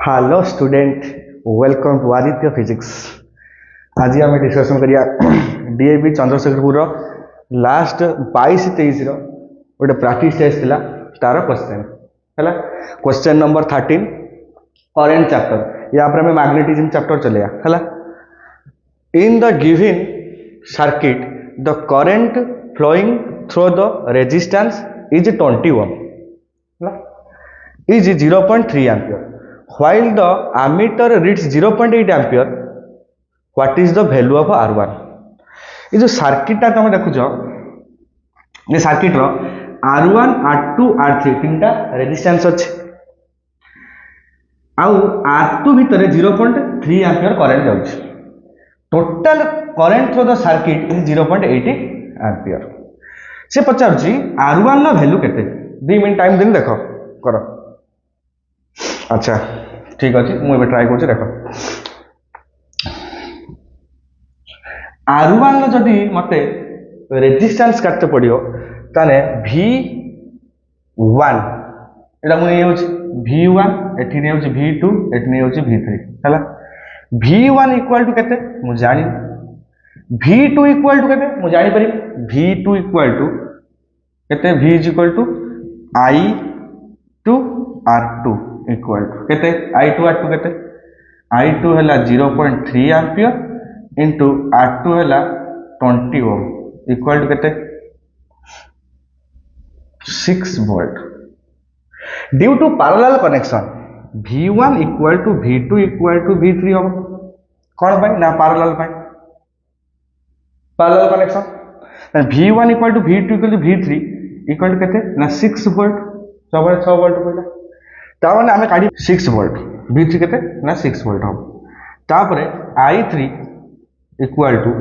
Hello student, welcome to Aditya physics. आज आम discussion करिया डीएवी चंद्रशेखरपुर लास्ट 22-23 गोटे प्रैक्टिस टेस्ट थिला तार क्वेश्चन है क्वेश्चन नंबर 13 करेंट चैप्टर। या पर मैग्नेटिज्म चैप्टर चलिया है। In the given circuit the current flowing through the resistance is 20 ohm is 0.3 ampere while the ammeter reads 0.8 ampere. what is the value of R1? ये जो circuit टा तुम देखुछ ये circuit रो R1 R2 R3 तीनटा resistance अछि आउ R2 भितर 0.3 ampere current जाउछ। Total current through the circuit is 0.8 ampere. से पचारुछि R1 नो वैल्यू केते 2 मिनिट टाइम दिन देखो करो। अच्छा ठीक अच्छे मुझे ट्राए कर देख R1 जदि मते रेजिस्टेंस काटते पड़ो ताने V1 एटा मुझे V1 एठी ने होची V2 एठी ने होची V3 हैला। V1 इक्वल टू केते मु जानि, V2 इक्वल टू केते मु जानि परिबे। V2 इक्वल टू केते V is equal to I2 R2 equal to केते I2 R2 केते I2 हैला 0.3 एम्पियर इनटू R2 हैला 20 ओम इक्वल टू केते 6 volt. Due to parallel connection V1 equal to V2 equal to V3 हम कौन भाई ना पैरेलल भाई parallel connection V1 equal to V2 equal to V3 equal to केते ना 6 वोल्ट 6 वोल्ट पड़ला ताने आमे काढी 6 वोल्ट V3 केते ना 6 वोल्ट हम तापरे I3 equal to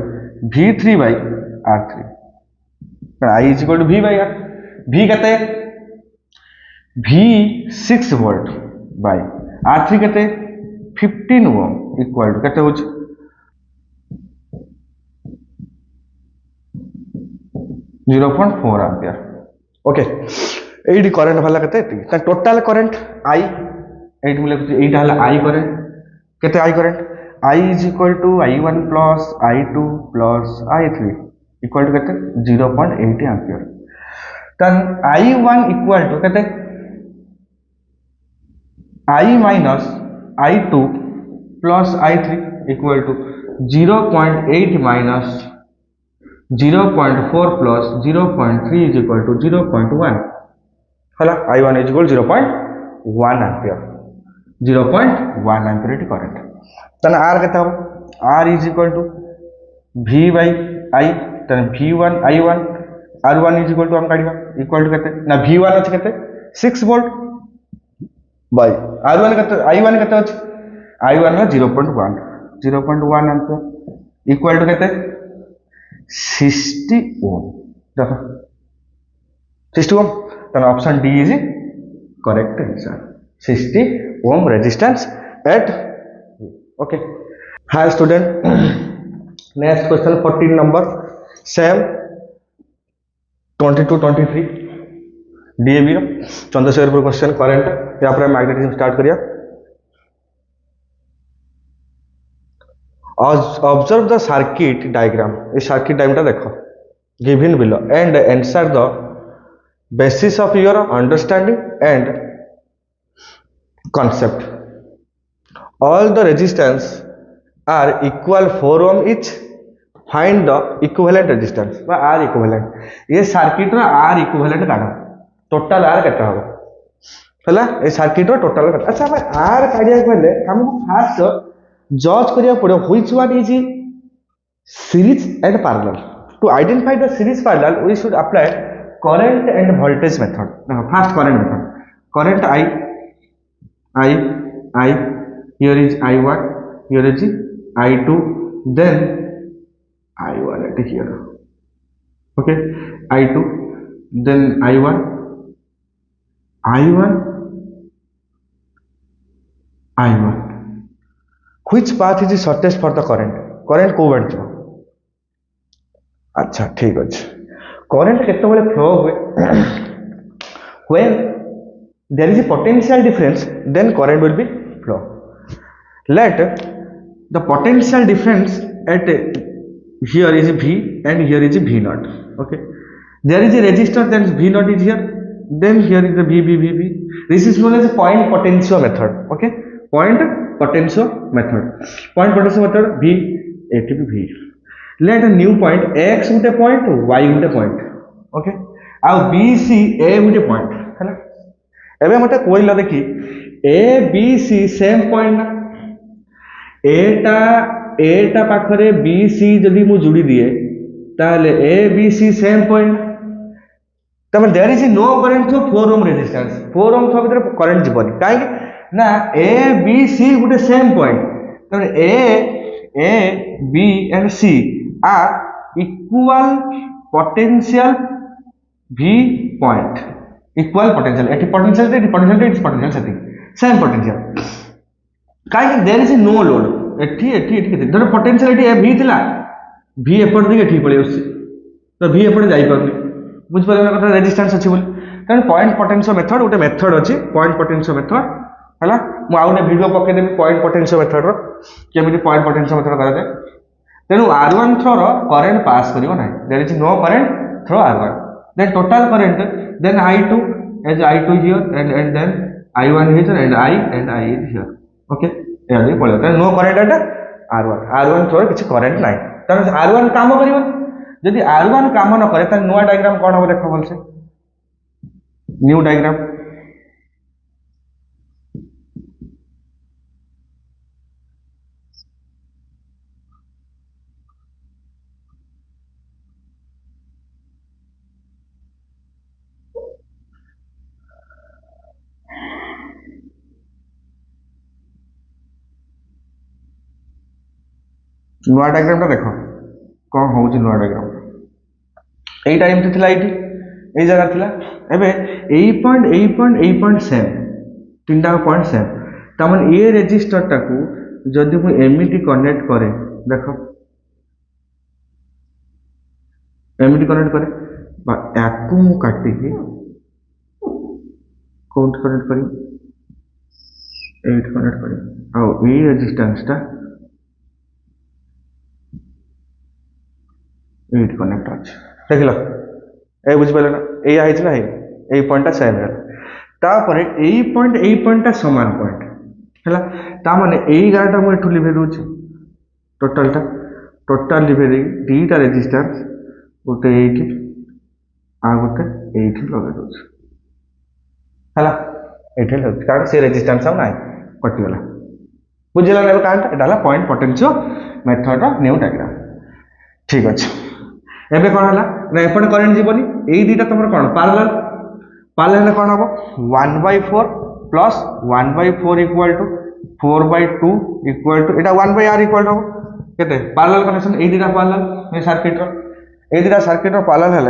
V3 by R3 I is equal to V by R V केते V 6 वोल्ट बाय R3 केते 15 ओम इक्वल टू केते होची 0.4 एम्पियर। ओके एडी करंट वाला केते टोटल करंट I एट में लिखुची एटा हला I करंट केते I current I is equal to I1 plus I2 plus I3 equal to केते 0.8 एम्पियर। तन I1 इक्वल टू केते I minus I2 plus I3 equal to 0.8 minus 0.4 plus 0.3 is equal to 0.1 हला I1 is equal 0.1 ampere 0.1 ampere current. तने R केते हो R is equal to V by I तने V1 I1 R1 is equal to हम काढिबा equal to केते ना V1 अछि केते 6 वोल्ट बाय R1 केते I1 केते अछि I1 La 0.1 ampere equal to केते 60 ओम देखो 60 ओम then option D is correct answer 60 ohm resistance at okay। hi student next question 14 number same 22-23 DAV Chandrashekharpur question current या पर मैग्नेटिज्म स्टार्ट करिया। observe the circuit diagram इस circuit diagram देखो given below and answer the basis of your understanding and concept. all the resistance are equal 4 ohm each. find the equivalent resistance বা R equivalent ये circuit रो R equivalent काढो total R केते हो हला ए circuit रो total. अच्छा भाई R काढिया पहले हमको fast जज करिया पड़ो which one is series and parallel. To identify the series parallel we should apply current and voltage method. First current method current I here is I1 here is I2 then I1 at here okay I2 then I1 which path is shortest for the current को बढ़ जाओ। अच्छा ठीक अच्छे current केते बेले flow हुए when there is a potential difference then current will be flow. Let the potential difference at here is V and here is V naught. Okay, there is a resistor, then V naught is here, then here is the V. This is known as point potentiometer. Okay, point potentiometer. Point potentiometer V, ATP V. Let a new point X with a point, Y with a point. Okay, ଆଉ B C A with a point ହେଲା. ଏବେ ମତେ କହିଲ ଦେଖି A B C same point ना, एटा पाखरे B C जदि मु जोड़ी दिए ताहले A B C same point, तब there is no current through 4 ohm resistance, 4 ohm through भीतर करंट जीवनी काहे ना A B C गुटे सेम पॉइंट, तब A B and C are equal potential V point, equal potential, एटी potential setting same potential काहे there is no load एठी केते धर पोटेंशियल एठी V थिला, V एपट दिके एठी पळे आसी, तो V एपट जाई परनी, बुझ परले ना कथा रेजिस्टेंस अछि बोली, कारण पॉइंट पोटेंशियो मेथड गोटे मेथड अछि, पॉइंट पोटेंशियो मेथड हला मु आ गोटे वीडियो पके देबी पॉइंट पोटेंशियो मेथड रो केमिति पॉइंट पोटेंशियो मेथड करा जाय। तेनु R1 थ्रो रो करंट पास करियो नै, there is no current through R1, then total current, then I2 as I2 here and then I1 here and I is here. Okay, ये पड़े होता है no current at R1 through किसी current নাই, तब R1 काम करिवन, यदि R1 काम न करे त नुआ डायग्राम कोन हो देखो बोल से न्यू डायग्राम नुआ डायग्राम देख कौन हूँ नुआ डायग्राम यहीटा एमती थी ये जगह थी एवं पॉइंट सेम तीन टाक पॉइंट सेम, तमें ये रेजिस्टर टाकू जदि मुझे एमती कनेक्ट करे देख एमती कनेक्ट करे या काटिकी कौन कनेक्ट करी कनेक्ट करी रेजिस्टेंस टा एट कनेक्ट अच्छे देख लो ये बुझिपारे ना यही पॉइंट सेम है, तापर यही पॉइंट सामान पॉइंट है ताने यही गाँटा मुझे लिभे दूसरी टोटाल लिभे दे दीटा रेजिस्टेंस गोटे ये आ गोटे ये लगे दूसरी है ये कारण से रेजिस्टेंस आउ ना कटिगला बुझेगा ना कहां एटा point potentio method new diagram. ठीक अच्छे एबे कौन है ना एपटे करंट जीवनी यही दुटा तुम कौन पार्लल कौन हम 1/4 plus 1/4 equal to 4/2 equal to एटा 1/r इक्वल टू केते पार्लल कनेक्शन यही दुटा पार्लल ए सर्किट रो यही दुटा सर्किट रो पार्लल है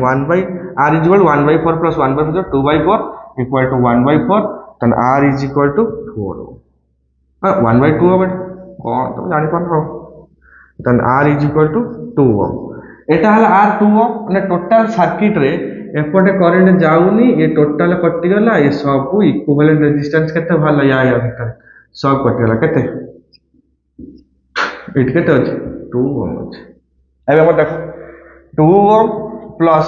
1/r is equal 1/4 plus 1/4 2/4 equal to 1/4 तन r इज इक्वल टू 4 1/2 अब कौन तुम जानि पान रो तन r इज इक्वल टू 2 ओम एटा हला R2 ओम ने टोटल सर्किट रे एपटे करंट जाउनी ये टोटल कटि गला ये सब इक्विवेलेंट रेजिस्टेंस केते भला या भीतर सब कटि गला केते इट केते अछि 2 ओम अछि। एबे हम देखो 2 ओम प्लस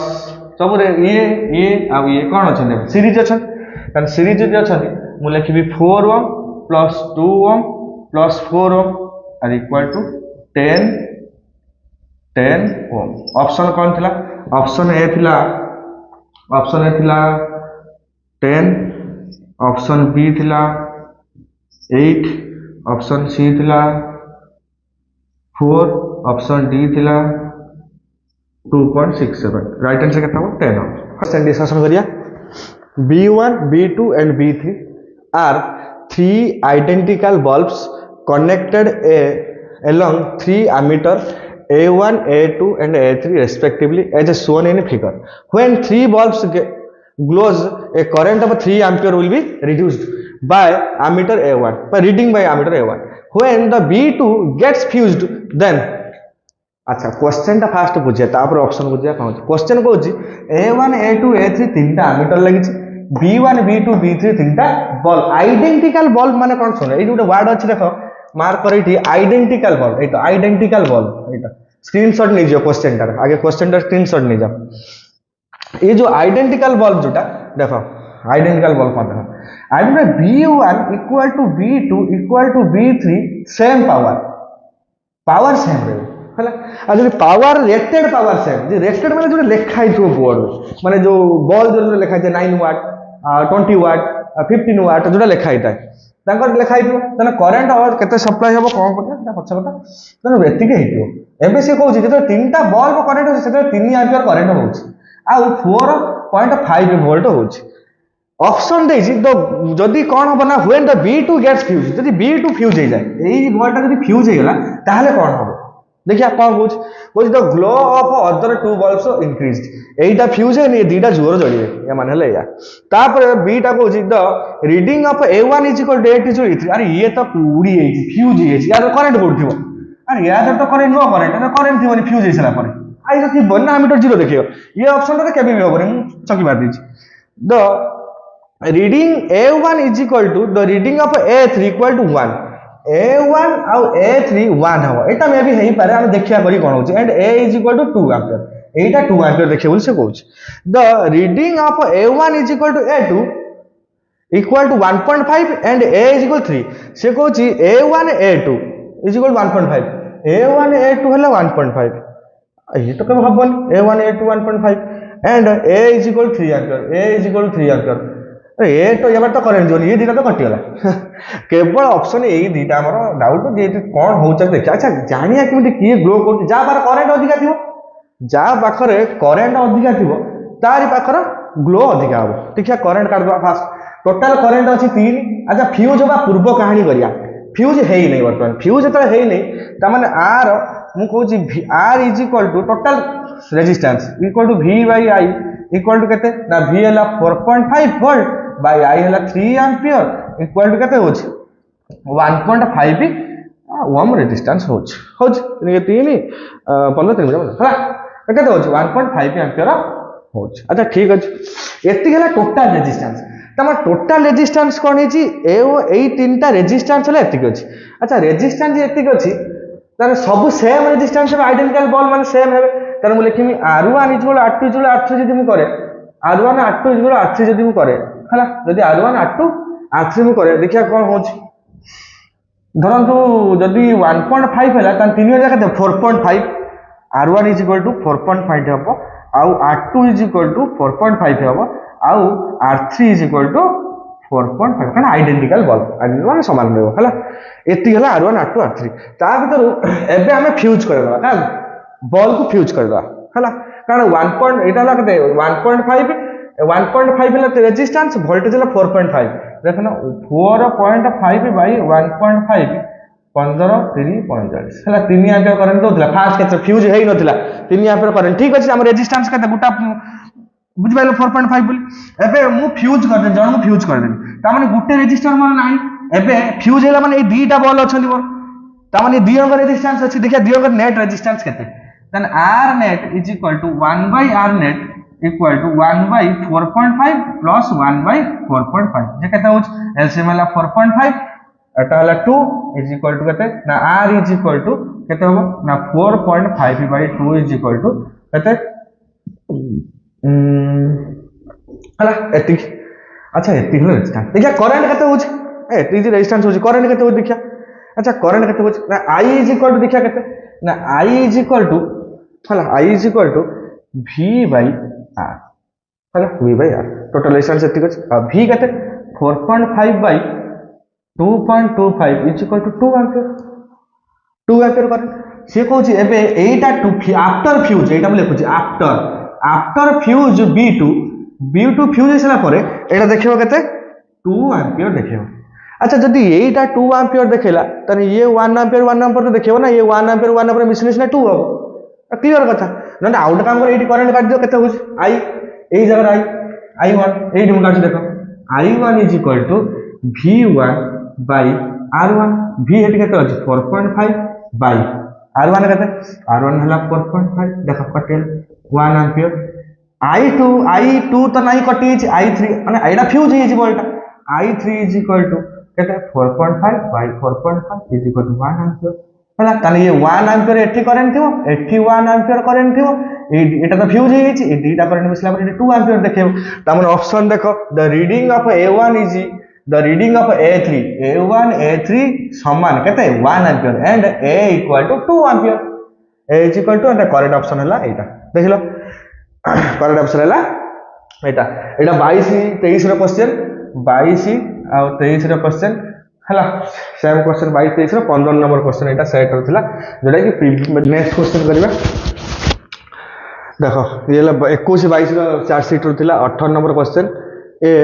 सब रे ये आ ये कोन अछि सीरीज अछि तन सीरीज जे अछि मु लिखबी 4 ohm plus 2 ohm plus 4 ohm R equal to 10 ohm. Option कौन थिला ऑप्शन ए थिला 10, ऑप्शन बी थिला 8, ऑप्शन सी थिला 4, ऑप्शन डी थिला 2.67, राइट आंसर कितना हो 10 ओम। फर्स्ट डिस्कशन करिया B1 B2 and B3 are 3 identical bulbs connected along 3 ammeters A1, A2 and A3 respectively as shown in figure. When 3 bulbs glows, a current of 3 ampere will be reduced by ammeter A1, by reading by ammeter A1. When the B2 gets fused, then अच्छा question टा fast बुझे तापर option बुझिया कहूँ question कहूँ A1 A2 A3 तीन टा ammeter लगी B1 B2 B3 তিনটা বল আইডেন্টিকাল বল মানে কোন শুনে এই যে ওয়ার্ড আছে দেখো মার্ক করে এটি আইডেন্টিকাল বল এই তো আইডেন্টিকাল বল এইটা স্ক্রিনশট নিয়ে যাও কোশ্চেনটার আগে কোশ্চেনটার স্ক্রিনশট নিয়ে যাও ये जो आइडेंटिकल बल्ब जोटा देखो आइडेंटिकल बल्ब कौन देखो identical B1 equal to B2 equal to B3 same power same रे हला आ जो पावर रेटेड पावर सेम जे रेटेड माने जो लिखा है जो बोर्ड माने जो बॉल जो लिखा है 9 वाट 20 वाट 15 वाट जोटा लिखा है तांकर लिखा है तने करंट और केते सप्लाई हबो कोन पटा पछ पता तने एति के हेतियो एबे से कहू जे तो तीनटा बल्ब करंट हो से 3 एम्पियर करंट होउछ आ 4.5 वोल्ट होउछ ऑप्शन दे जी तो जदी कोन हबो ना when the B2 gets fuse जदी B2 फ्यूज हो जाए एई वोल्ट जदी फ्यूज हो गेला ताहले कोन हबो देखिए कोन बोझ the glow of other two bulbs increased एटा फ्यूज है नहीं दीटा जोर जळिए या माने हले या तापर B टा को the reading of A1 is equal to A2 जो E3 अरे ये तो पूरी है फ्यूज है यार करंट कोठिबो अरे या तो करंट नो करंट थिबो नि फ्यूज हेसला पर आई तो थी बन्ना मीटर जीरो देखियो ये ऑप्शन रे केबे भी होबरे मु चकी मार दीची the reading A1 is equal to the reading of A3 equal to 1 A1 ଆଉ A3 1 हबो एटा मे भी हेई पारे हम देखिया करी कोन होची and A is equal to 2 ampere एटा 2 एम्पियर देखिए बोल से कहूछ the reading of A1 is equal to A2 equal to 1.5 and A is equal 3 से कहूची A1 A2 is equal to 1.5 A1 A2 हला 1.5 ये तो कब हबन A1 A2 1.5 and A is equal to 3 ampere A is equal to 3 ampere अरे ये तो ये तो करेंट जोन ये दीटा तो कटिला केवल ऑप्शन यही दीटा हमर डाउट जे कोन होछ देखा अच्छा जानिया कि किए ग्लो कर जा बार करंट अधिका थिबो जा पाखरे करंट अधिका थिबो तारी पाखर ग्लो अधिका हो ठीक है करंट काट दो फास्ट टोटल करंट अछि 3 अच्छा फ्यूज बा पूर्व कहानी करिया फ्यूज हेई नै वर्तमान फ्यूज त हेई नै त माने आर मु कहूची R is equal to total resistance equal to V by I equal to केते ना V हला 4.5 वोल्ट बाय I हला 3 एम्पियर इक्वल टू केते होछ 1.5 ओम रेजिस्टेंस होछ ये 3 15 3 हला केते होछ 1.5 एम्पियर होछ अच्छा ठीक अछि एति हला टोटल रेजिस्टेंस तमा टोटल रेजिस्टेंस कोन हेची एई तीनटा रेजिस्टेंस हला एति अछि अच्छा रेजिस्टेंस एति अछि तारे सब सेम रेजिस्टेंस आइडेंटिकल बॉल माने सेम हेबे तारे मु लिखिमी R1 equal R2 equal R3 जदी मु करे R1 R2 इक्वल R3 जदी मु करे हला जदी R1 R2 R3 मु करे देखिया कोन होची धरंतु जदी 1.5 हला त तीन जगह केते 4.5 R1 इज इक्वल टू 4.5 हबो आउ R2 इज इक्वल टू 4.5 हबो आउ R3 इज इक्वल टू 4.5 कारण आइडेंटिकल बल्ब माने समान रहबो हला एति हला R1 R2 R3 ता भीतर एबे हमें फ्यूज करबा का बल्ब को फ्यूज करबा हला कारण 1. एटा हला केते 1.5 हला रेजिस्टेंस वोल्टेज हला 4.5 देखो ना 4.5 बाय 1.5 15 3 45 हला 3 एम्पियर करंट दोतला फास्ट केते फ्यूज हेई नथिला 3 एम्पियर करंट ठीक अछि हम रेजिस्टेंस केते गुटा बुझ पाइलो 4.5 बोली एबे मु फ्यूज कर दे जण मु फ्यूज कर दे ता माने गुटे रेजिस्टर मन नाही एबे फ्यूज हैला माने ए दीटा बॉल अछंती मोर ता माने दियोंग रेजिस्टेंस अछि देखिया दियोंग नेट रेजिस्टेंस केते then R net is equal to 1 by R net equal to 1 by 4.5 plus 1 by 4.5 जे केते होछ एलसीएम हला 4.5 एटा हला 2 is equal to केते ना R is equal to केते होबो ना 4.5 by 2 is equal to केते हला एति अच्छा एति हला रेजिस्टेंस देखिया करंट केते होछ एति जे रेजिस्टेंस होछ करंट केते होछ देखिया अच्छा करंट केते होछ ना I is equal to देखिया केते ना I is equal to हला I is equal to V by R हला V by R total resistance एति होछ V केते 4.5 by 2.25 is equal to 2 ampere current से कहूची एबे एटा आफ्टर फ्यूज एटा हम लिखुची आफ्टर फ्यूज B2 फ्यूज हेसला परे एटा देखियो केते 2 एम्पियर देखियो अच्छा जदी एटा 2 एम्पियर देखेला तने ये 1 एम्पियर तो देखियो ना ये 1 एम्पियर मिसलेस ना 2 हो क्लियर कथा न आउट काम कर एटी करंट काट दियो केते होछ I एई जगह I1 एटी हम काट देखो I1 is equal to V1 by R1 V eighty केते होछ 4.5 by R1 केते R1 हला 4.5 देखो कटेल 1 एम्पियर I2 तो नहीं कटि I3 माने एटा फ्यूज हे जी बोलटा I3 इज इक्वल टू केते 4.5 by 4.5 is equal to 1 ampere हला ताले ये 1 एम्पियर एठी करंट थिबो एठी 1 एम्पियर करंट थिबो एटा तो फ्यूज हे छी ए दीटा करंट मिसला पर 2 एम्पियर देखेबो त मन ऑप्शन देखो the reading of A1 is the reading of A1 A3 समान केते 1 ampere and A equal to 2 ampere A is equal to एटा करेक्ट ऑप्शन हला एटा देखिलो करेक्ट ऑप्शन हला एटा एटा 22 23 रो क्वेश्चन 22 आ 23 रो क्वेश्चन हला सेम क्वेश्चन 22 23 रो 15 नंबर क्वेश्चन एटा set होथिला जोटा कि next question करबा देखो ये 21 22 रो चार सीट होथिला 18 number question a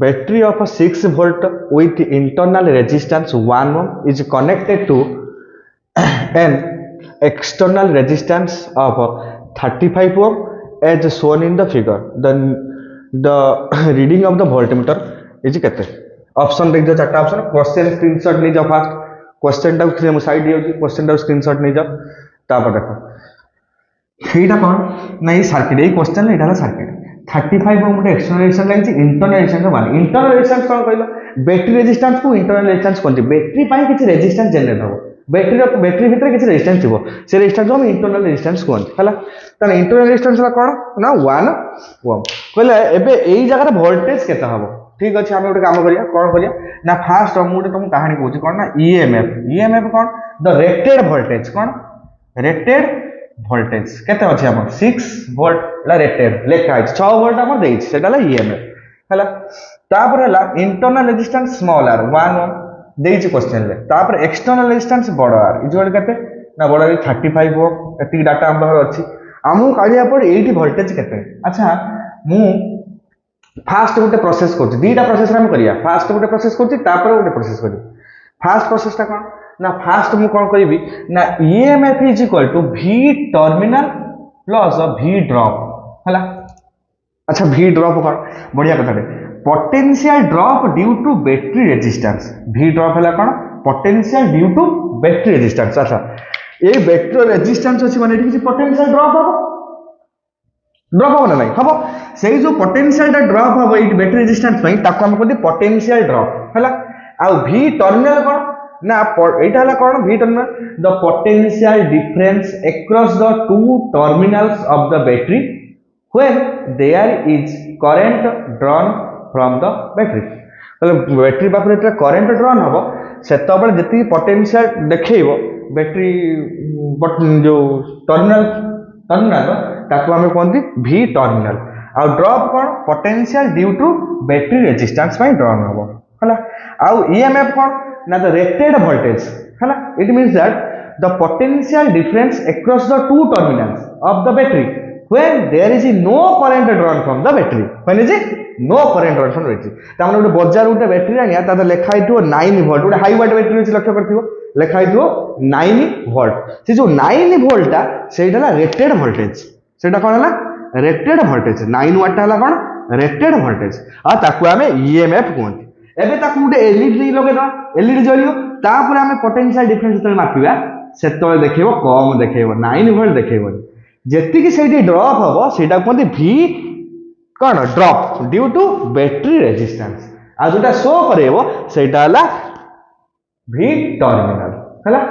battery of 6 volt with internal resistance 1 ohm is connected to an external resistance of 35 ohm as shown in the figure. The reading of the voltmeter is केते option देख जो चारटा ऑप्शन क्वेश्चन स्क्रीनशॉट ले जाओ fast question टा से side दियो जी question टा screenshot ले जाओ तापर देखो एटा कोन नहीं सर्किट ए क्वेश्चन एटा ला सर्किट 35 ओम एक्सटर्नल रेजिस्टेंस लागिछि इंटरनल रेजिस्टेंस 1 इंटरनल रेजिस्टेंस कोन कहलो बैटरी रेजिस्टेंस को इंटरनल रेजिस्टेंस कोनति बैटरी पाई किछि रेजिस्टेंस जनरेट हो बैटरी भीतर किछि रेजिस्टेंस थिबो से रेजिस्टेंस हम इंटरनल रेजिस्टेंस कोनति हला त इंटरनल रेजिस्टेंस ला कोन ना 1 ओम कहले एबे एई जगह रे वोल्टेज केता हबो ठीक अछि हम एक काम करिया कोन करिया ना फास्ट हम उठे तुम कहानी कहूची कोन ना EMF cone the rated voltage cone rated voltage केते अछि हम 6 वोल्ट ला रेटेड लेखा अछि 6 वोल्ट हम देइ सेटा ला ईएमएफ हला तापर हला इंटरनल रेजिस्टेंस स्मॉल आर 1 ओम देइ छि क्वेश्चन ले तापर एक्सटर्नल रेजिस्टेंस बड़ आर इजोल केते ना बड़ 35 ओम एति डाटा हम अछि हमु काढिया पर 80 वोल्टेज केते अच्छा मु फास्ट गोटे प्रोसेस करछि दीटा प्रोसेस हम करिया फास्ट गोटे प्रोसेस करछि तापर गोटे प्रोसेस करि फास्ट प्रोसेस ता कोन ना फास्ट मु कोन करिवि ना EMF is equal to V terminal plus V drop हला अच्छा V ड्रॉप कोन बढ़िया कथा रे potential drop due to battery resistance V drop हला कोन potential due to battery resistance अच्छा ए बैटरी रेजिस्टेंस अछि माने किछि पोटेंशियल ड्रॉप हो ड्रॉप हो ना नहीं हम से जो पोटेंशियल ड्रॉप हम ये बैटरी रेजिस्टेंस पई ताको हम कहते पोटेंशियल ड्रॉप हला आ V टर्मिनल कोन ना एटा हला कोन V terminal the potential difference across the two terminals of the battery when there is current drawn from the battery मतलब बैटरी पाखरे एटा करंट ड्रॉन हबो सेतो बेले जति पोटेंशियल देखैबो बैटरी जो टर्मिनल ताको हम कोनती V टर्मिनल आ ड्रॉप कोन potential due to battery resistance पई ड्रॉन हबो हला आ ईएमएफ कोन ना द रेटेड वोल्टेज हला it means that the potential difference across the two terminals of the battery when there is no current drawn from the battery when is it no current drawn from the battery तामने गोटे बजार गोटे battery आनिया ता लेखा हितो 9 volt गोटे high वाट battery अछि लक्ष्य करथिबो लेखा हितो 9 वोल्ट से जो 9 वोल्ट ता सेटा रेटेड वोल्टेज सेटा कोन हला रेटेड वोल्टेज 9 वाट हला कोन रेटेड वोल्टेज आ ताकू हमें ईएमएफ कोनती एबे ताकू गोटे एलईडी लगे दो एलईडी जलियो तापर हमें पोटेंशियल डिफरेंस तले मापिबा सेतले देखेबो कम देखेबो 9 वोल्ट देखेबो जेति कि सेठी ड्रॉप हबो सेटा कोनती V कोन drop due to battery resistance आ जोटा शो करेबो सेटा हला V टर्मिनल हला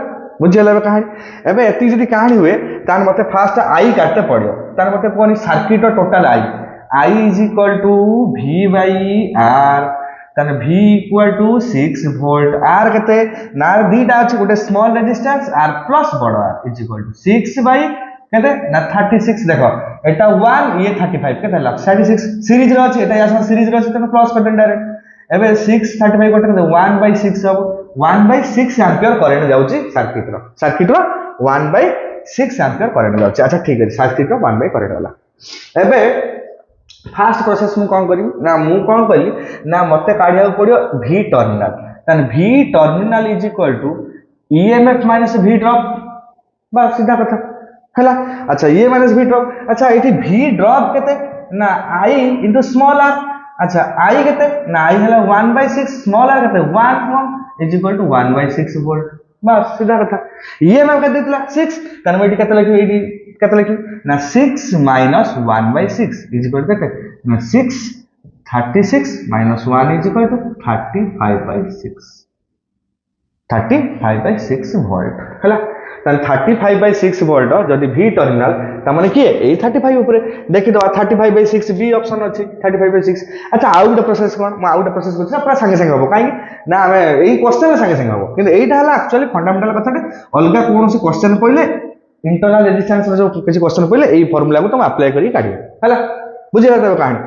बुझियला कहानी एबे एति जदी कहानी हुए तान मते फास्ट आई काटते पड़ियो तान मते कोनी circuit total I is equal to V by R तान V equal to 6 volt R केते ना दीटा अछि गोटे स्मॉल रेजिस्टेंस R प्लस बड़ R is equal to 6 by केते ना 36 देखो एटा 1 ये 35 केते ला 36 सीरीज रो अछि एटा यासमा सीरीज रो अछि त प्लस कर देन डायरेक्ट एबे 6 35 कोटे 1/6 अब 1/6 एम्पियर करंट जाउची सर्किट रो 1/6 एम्पियर करंट जाउची अच्छा ठीक है सर्किट रो 1 करंट वाला एबे फास्ट प्रोसेस मु कोन करी ना मु कोन करी ना मते काढिया पड़ियो V टर्मिनल तन V terminal is equal to EMF minus V drop बस सीधा कथा हला अच्छा ये माइनस V ड्रॉप अच्छा एठी V ड्रॉप केते ना I इनटू स्मॉल r अच्छा I केते ना I हला 1/6 स्मॉल r केते 1 ओम इज इक्वल टू 1/6 वोल्ट बस सीधा कथा ईएमएफ केते दिला 6 तन में एठी केते लिखियो एठी केते लिखि ना 6 माइनस 1/6 इज इक्वल टू केते ना 6 36 minus 1 is equal to 35/6 35/6 volt हला ताल 35/6 वोल्ट जदि V टर्मिनल ता माने किए ए 35 ऊपर देखि दवा 35/6 बी ऑप्शन अछि 35/6 अच्छा आउ गोटे प्रोसेस कोन म आउ गोटे प्रोसेस करछि पूरा संगे संगे होबो काई ना हमें एई क्वेश्चन संगे संगे होबो किंतु एइटा हला एक्चुअली फंडामेंटल कथाटे अलगा कोनोसी क्वेश्चन पहिले इंटरनल रेजिस्टेंस जो किछि क्वेश्चन पहिले एई फार्मूला को तुम अप्लाई करी काढियो हला बुझिला त कहानी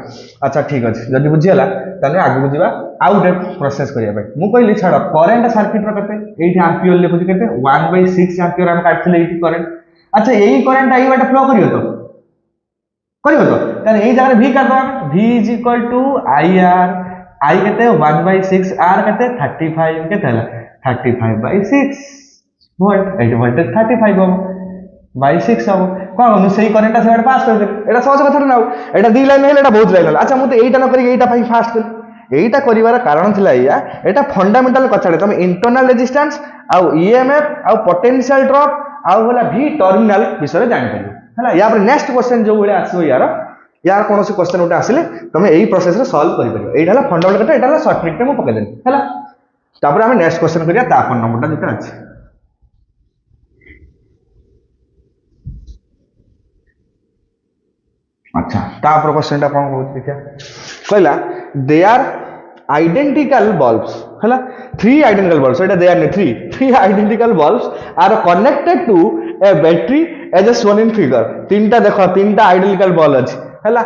अच्छा ठीक अछि जदि बुझिला ताले आगु जिबा आउ गोटे प्रोसेस करिया भाई मु कहली छाड़ करंट सर्किट रो कते एठी एम्पियर लिखुछि केते 1/6 एम्पियर हम काटथिले एठी करंट अच्छा एई करंट आई बाटे फ्लो करियो तो ताले एई जगह V काट दवा V is equal to IR I केते 1/6 R केते 35 केते हला 35/6 वोल्ट एठी वोल्टेज 35 हो बाई 6 हम कोन हम सही करंट से पास कर दे एटा सहज कथा ना एटा दी लाइन हेले एटा बहुत लाइन अच्छा मु तो एटा न करी एटा फाई फास्ट कर एटा करिवार कारण थिला या एटा फंडामेंटल कथाडे तुम इंटरनल रेजिस्टेंस आ ईएमएफ आ पोटेंशियल ड्रॉप आ होला भी टर्मिनल विषय जानि परियो हला या पर नेक्स्ट क्वेश्चन जो बेले आसीबो यार कोनोसी क्वेश्चन उठा आसिले तुम एई प्रोसेस रे सॉल्व करि परियो एटा हला फंडामेंटल कथा एटा हला शॉर्ट ट्रिक रे मु पके देनी हला तापर हम नेक्स्ट क्वेश्चन करिया ता अपन नंबरटा जेटा अछि अच्छा तापर क्वेश्चन टा कोन कहू देखिया कहला दे आर आइडेंटिकल बल्ब्स हला थ्री आइडेंटिकल बल्ब्स एटा they are three identical bulbs are connected to a battery as a shown in figure तीनटा देखो तीनटा आइडेंटिकल बल्ब अछि हला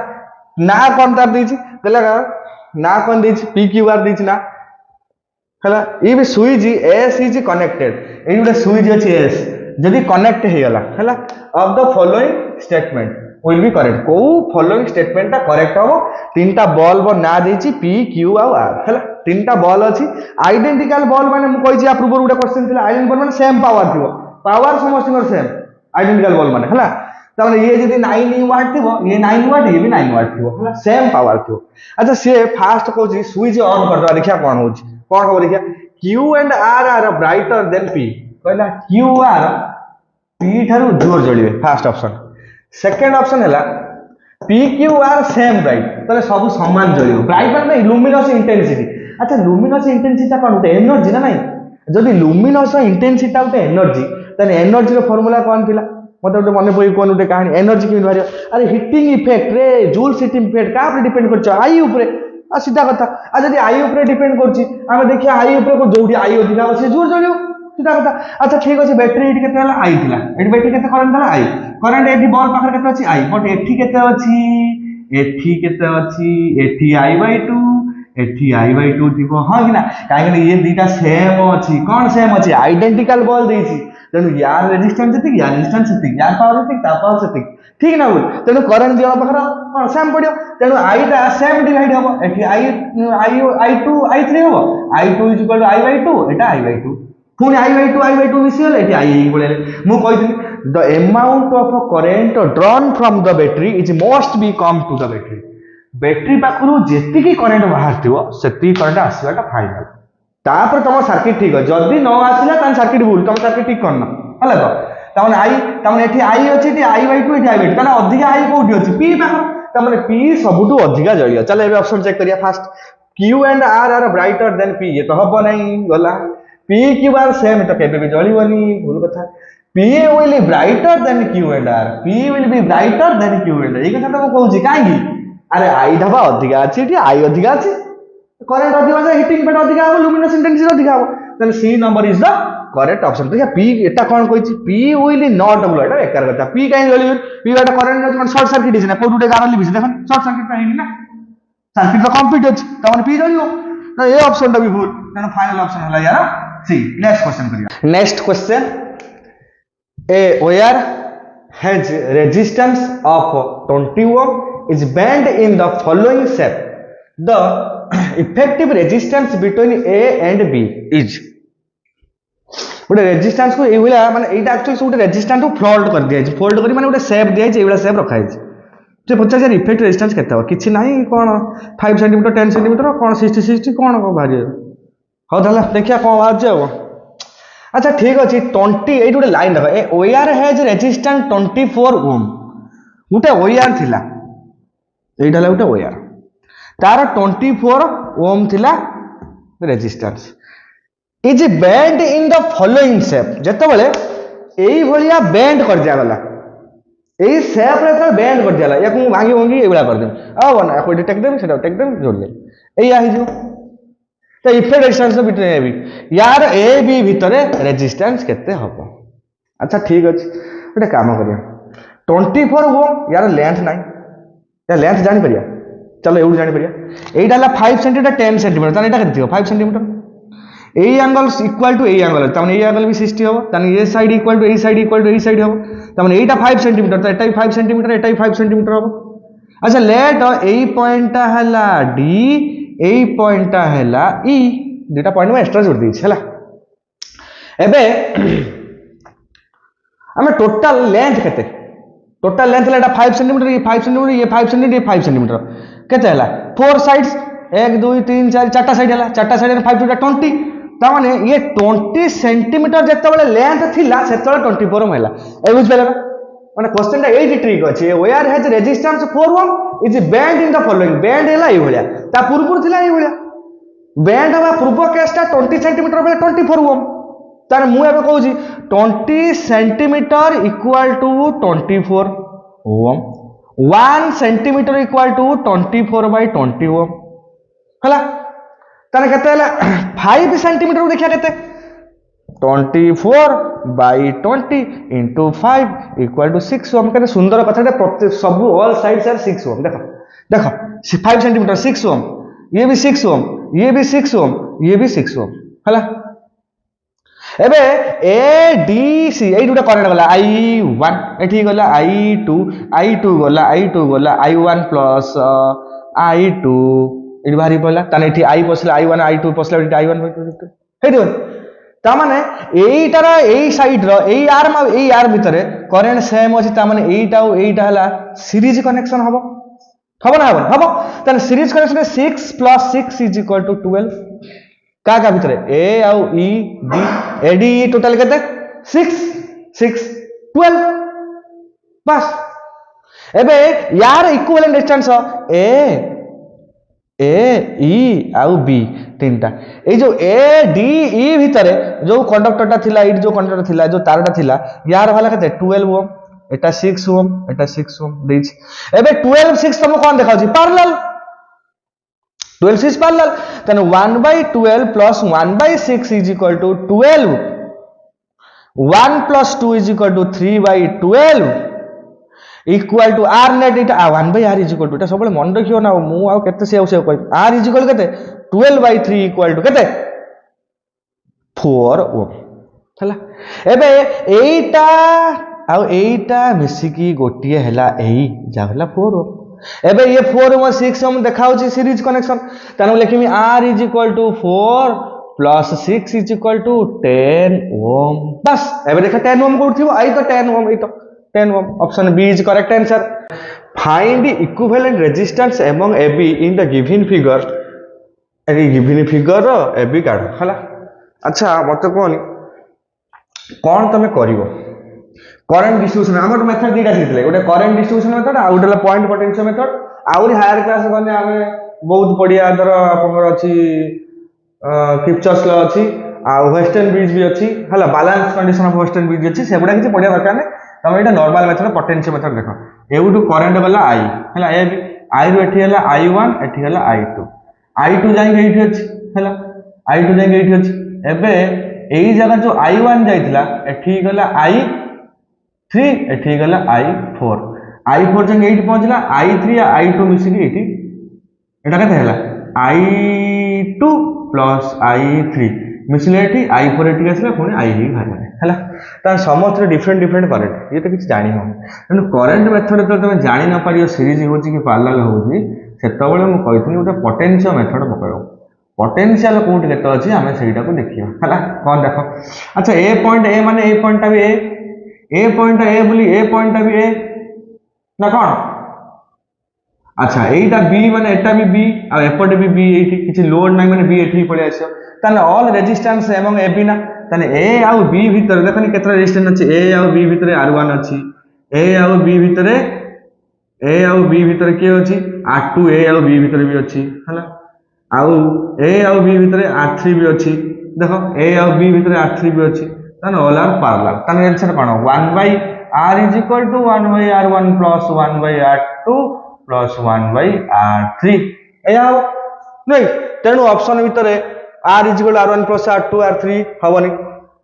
ना कोन तार दिछि कहला ना कोन दिछि PQR दिछि ना हला ई भी स्विच S इज कनेक्टेड एई गुडे स्विच अछि S जदि कनेक्ट हे गला हला of the following statement will be correct को फॉलोइंग स्टेटमेंट ता करेक्ट हो तीनटा बल्ब ना देछि P Q आ R हला तीनटा बल्ब अछि आइडेंटिकल बल्ब माने मु कहि छी अप्रूवर गुडे क्वेश्चन थिला आइडेंटिकल माने सेम पावर थिबो पावर समस्त सेम आइडेंटिकल बल्ब माने हला त माने ये जदि 9 वाट थिबो ये 9 वाट ये भी 9 वाट थिबो हला सेम पावर थिबो अच्छा से फास्ट को जी स्विच ऑन कर दो देखिया कोन होछि कोन हो देखिया Q and R are brighter than P कहला Q R P थारु जोर जळिवे फर्स्ट ऑप्शन सेकंड ऑप्शन है PQR सेम ब्राइट तो सब समान जलियो ब्राइट माने लुमिनस इंटेंसिटी अच्छा लुमिनस इंटेंसिटी कौन गोटे एनर्जी ना नहीं जदि लुमिनस इंटेंसिटी गोटे एनर्जी तने एनर्जी रो फार्मूला कौन थिला मते गोटे मन पई कोन गोटे कहानी एनर्जी केन भारी अरे हिटिंग इफेक्ट रे जूल्स हिटिंग इफेक्ट का पर डिपेंड करछ आई ऊपर आ सीधा कथा आ जदि आई ऊपर डिपेंड करछि हम देखिया आई ऊपर को जोडी आई अधिका से जोर जलियो सीधा कथा अच्छा ठीक अछि बैटरी एठी केते हला आई थिला एठी बैटरी केते करंट हला आई करंट एठी बॉल पाखर केते अछि आई बट एठी केते अछि एठी I/2 एठी I/2 थिबो हां कि ना काहे कि ये दीटा सेम अछि कोन सेम अछि आइडेंटिकल बॉल देछि तनु यार रेजिस्टेंस सेति यार रेजिस्टेंस सेति यार पावर सेति ता पावर सेति ठीक ना बोल तनु करंट दिया पाखर कोन सेम पडियो तनु आई ता सेम डिवाइड हबो एठी I2 I3 हबो I2 = I/2 एटा I/2 पुनी I/2 मिसियल एठी I बोले मु कहिदिन the amount of current drawn from the battery is must be come to the battery battery पाखरु जेति की करंट बाहरथिबो सेति करंट आसीबाटा फाइनल तापर तम सर्किट ठीक हो जदी न आसीला त सर्किट भूल तम सर्किट ठीक करना हला तो तमने आई तमने एठी I अछि एठी I/2 एठी I/2 तने अधिक I कोठी अछि P पाखर तमने P सबुटु अधिका जळिया चल एबे ऑप्शन चेक करिया fast Q and R are brighter than P ये तो हबो नहीं गला P Q R सेम तो केबे भी जळिवनी भूल कथा P will be brighter than Q and R P will be brighter than Q and R ये कथा तो कहू छी काहे अरे आई ढबा अधिका अछि एठी आई अधिका अछि करंट अधिका আছে हिटिंग पेट अधिका हो लुमिनस इंटेंसिटी अधिका हो then C number is the correct option देखिए P Etah cone कहिछि P will not double एटा एकार कथा P काहे जळि P Etah current cone short circuit is ना कोडुटे गारली बिस देखन शॉर्ट सर्किट काहे ना सर्किट तो कंप्लीट अछि तमन P जळियो तो ए ऑप्शन टा भी भूल तेन फाइनल ऑप्शन हला यार सी नेक्स्ट क्वेश्चन करिया next question A wire has resistance of 20 ohm is bent in the following shape the effective resistance between A and B is गोटे रेजिस्टेंस को ए वाला माने एटा एक्चुअली गोटे रेजिस्टेंस को फोल्ड कर दिया फोल्ड करी माने गोटे शेप दिया ए वाला शेप रखा है जे 50 यार इफेक्ट रेजिस्टेंस केते हो किछि नाही कोन 5 सेमी 10 सेमी कोन 60 60 कोन को भारी हो दला देखिया कोन बाज जाओ अच्छा ठीक अच्छे 20 ये गोटे लाइन देख ए ओआर हैज रेजिस्टेंस 24 ओम गोटे ओआर थिला एटा गोटे ओआर तार 24 ओम थिला resistance is bend in the following shape जेतेबेले एई भलिया बेंड कर दिया गला एई शेप रे तो बेंड कर दिया या को भांगी भांगी एबला कर दे आ बना को टेक देम सेटा टेक देम जोड़ ले एई आ हिजो तो effect resistance between A B यार ए बी भितर रेजिस्टेंस केते हबो अच्छा ठीक अछि गोटे काम करिया 24 ओम यार लेंथ नाही या लेंथ जानि परिया चलो एउ जानि परिया एइटा ला 5 सेंटीमीटर 10 सेंटीमीटर ताने एटा केते 5 centimetre a angle equal to a angle ताने ए एंगल भी 60 हबो ताने a side equal to a side equal to a side हबो ताने एइटा 5 सेंटीमीटर तो एटा भी 5 सेंटीमीटर एटा भी 5 सेंटीमीटर हबो अच्छा लेट एई पॉइंट हला डी एई पॉइंट हला ई दुटा पॉइंट में एक्स्ट्रा जोड़ देछि हला एबे हमें टोटल लेंथ केते टोटल लेंथ हला 5 सेंटीमीटर ये 5 सेंटीमीटर ये 5 सेंटीमीटर ये 5 सेंटीमीटर केते हला 4 साइड्स 1 2 3 4 चारटा साइड हला चारटा साइड में 5 2 20 ता माने ये 20 सेंटीमीटर जत्ते बेले लेंथ थिला सेते 24 होला ए बुझ पेला माने क्वेश्चन टा एई ट्रिक अछि where has resistance 4 ohm is bend in the following bend हला ए भलिया ता पूर्वपुर थिला ए भलिया बेंड हवा पूर्व केसटा 20 सेंटीमीटर बेले 24 ओम तार मु एबे कहूची 20 centimetre equal to 24 ohm 1 centimetre equal to 24 by 20 ohm हला ताने केते हला 5 सेंटीमीटर देखिया केते 24 by 20 into 5 equal to 6 ohm केते सुंदर कथा प्रत्येक सब ऑल साइड्स आर 6 ओम देखो देखो 5 सेंटीमीटर 6 ओम ये भी 6 ओम ये भी 6 ओम ये भी 6 ओम हला एबे ए डी सी ए दुटा करंट गला I1 एठी गला I2 गला I1 प्लस I2 एठी बाहरी पड़ला ताने एठी I पसला I1 I2 पसला एठी I1 हेठी ता माने एईटार एई साइड रो एई आर्म भितरे करंट सेम अछि ता माने एईटा और एईटा हला सीरीज कनेक्शन हबो हबो ना हबो ताने सीरीज कनेक्शन 6 + 6 = 12 का भितरे ए आउ ई डी एडी टोटल केते 6 6 12 बस एबे यार इक्विवेलेंट डिस्टेंस ए ई आउ बी तीनटा ए जो ए डी ई भितरे जो कंडक्टरटा थिला ई जो कंडक्टर थिला जो तारटा थिला यार वाला केते 12 ओम एटा 6 ओम एटा 6 ओम देछि एबे 12 6 तम कोन देखाउछि parallel 12 6 parallel then 1/12 plus 1/6 is equal to 12 1 plus 2 is equal to 3/12 equal to r net it 1/r is equal to এটা सबले मन रखियो ना मु आ केते से कहि r is equal केते 12/3 equal to केते 4 ओम हला एबे एईटा आ एईटा मिसी की गोटिए हला एई जागला 4 ओम एबे ये 4 ओम 6 ओम देखाउची सीरीज कनेक्शन तानु लिखिमी r is equal to 4 plus 6 is equal to 10 ओम बस एबे देखा 10 ओम कोथिबो आई तो 10 ओम ई तो 10 ohm option B is correct answer find equivalent resistance among AB in the given figure a given figure रो AB काढ हला अच्छा मते कोनी कोन तमे करिवो करंट डिस्ट्रीब्यूशन हमर मेथड दीटा दिथिले गोटे करंट डिस्ट्रीब्यूशन मेथड आ गोटे पॉइंट पोटेंशियल मेथड आउरी हायर क्लास गने आमे बहुत बढ़िया दर आपनर अछि किप्चर्स लॉ अछि आ वेस्टर्न ब्रिज भी अछि हला balance condition of western bridge अछि सेबडा किछि पढिया दरकार नै तमे एटा नॉर्मल मेथड पोटेंशियल मेथड देखो एउटू करंट गला I हला ए I रो एठी हला I1 एठी हला I2 जाई एठी अछि हला I2 जाई एठी अछि एबे एई जगह जो I1 जाइतिला एठी गला I3 एठी गला I4 जंग एठी पहुंचला I3 या I2 मिसी की एठी एटा कते हला I2 प्लस I3 मिसले एठी I4 एठी आसला पुनी I ही भाला हला ता समस्त डिफरेंट करंट ये तो किछ जानि हो न करंट मेथड तो तमे जानि न पारियो सीरीज होची कि पैरेलल होची सेतबेले मु कहितनी उटा पोटेंशियल मेथड पकायो पोटेंशियल कोट केते अछि हमें सेटा को देखियो हला कोन देखो अच्छा ए पॉइंट ए माने ए पॉइंट ता भी ए पॉइंट ए बोली ए पॉइंट ता भी ए ना कोन अच्छा एटा बी माने एटा भी बी आ एपटे भी बी एठी किछि लोड नै माने बी एठी पळे आछो ताले ऑल रेजिस्टेंस एवं एबी ना ताने ए आउ बी भितर देखनी केतरा रेजिस्टेंस अछि ए आउ बी भितर R1 अछि ए आउ बी भितर के अछि R2 ए आउ बी भितर भी अछि हला आउ ए आउ बी भितर R3 भी अछि देखो ए आउ बी भितर R3 भी अछि ताने ऑल आर पैरेलल ताने answer cone 1 by R is equal to 1 by R1 plus 1 by R2 plus 1 by R3 एया हो नहीं तेणु ऑप्शन भितर R is equal to R1 plus R2 R3 हबनी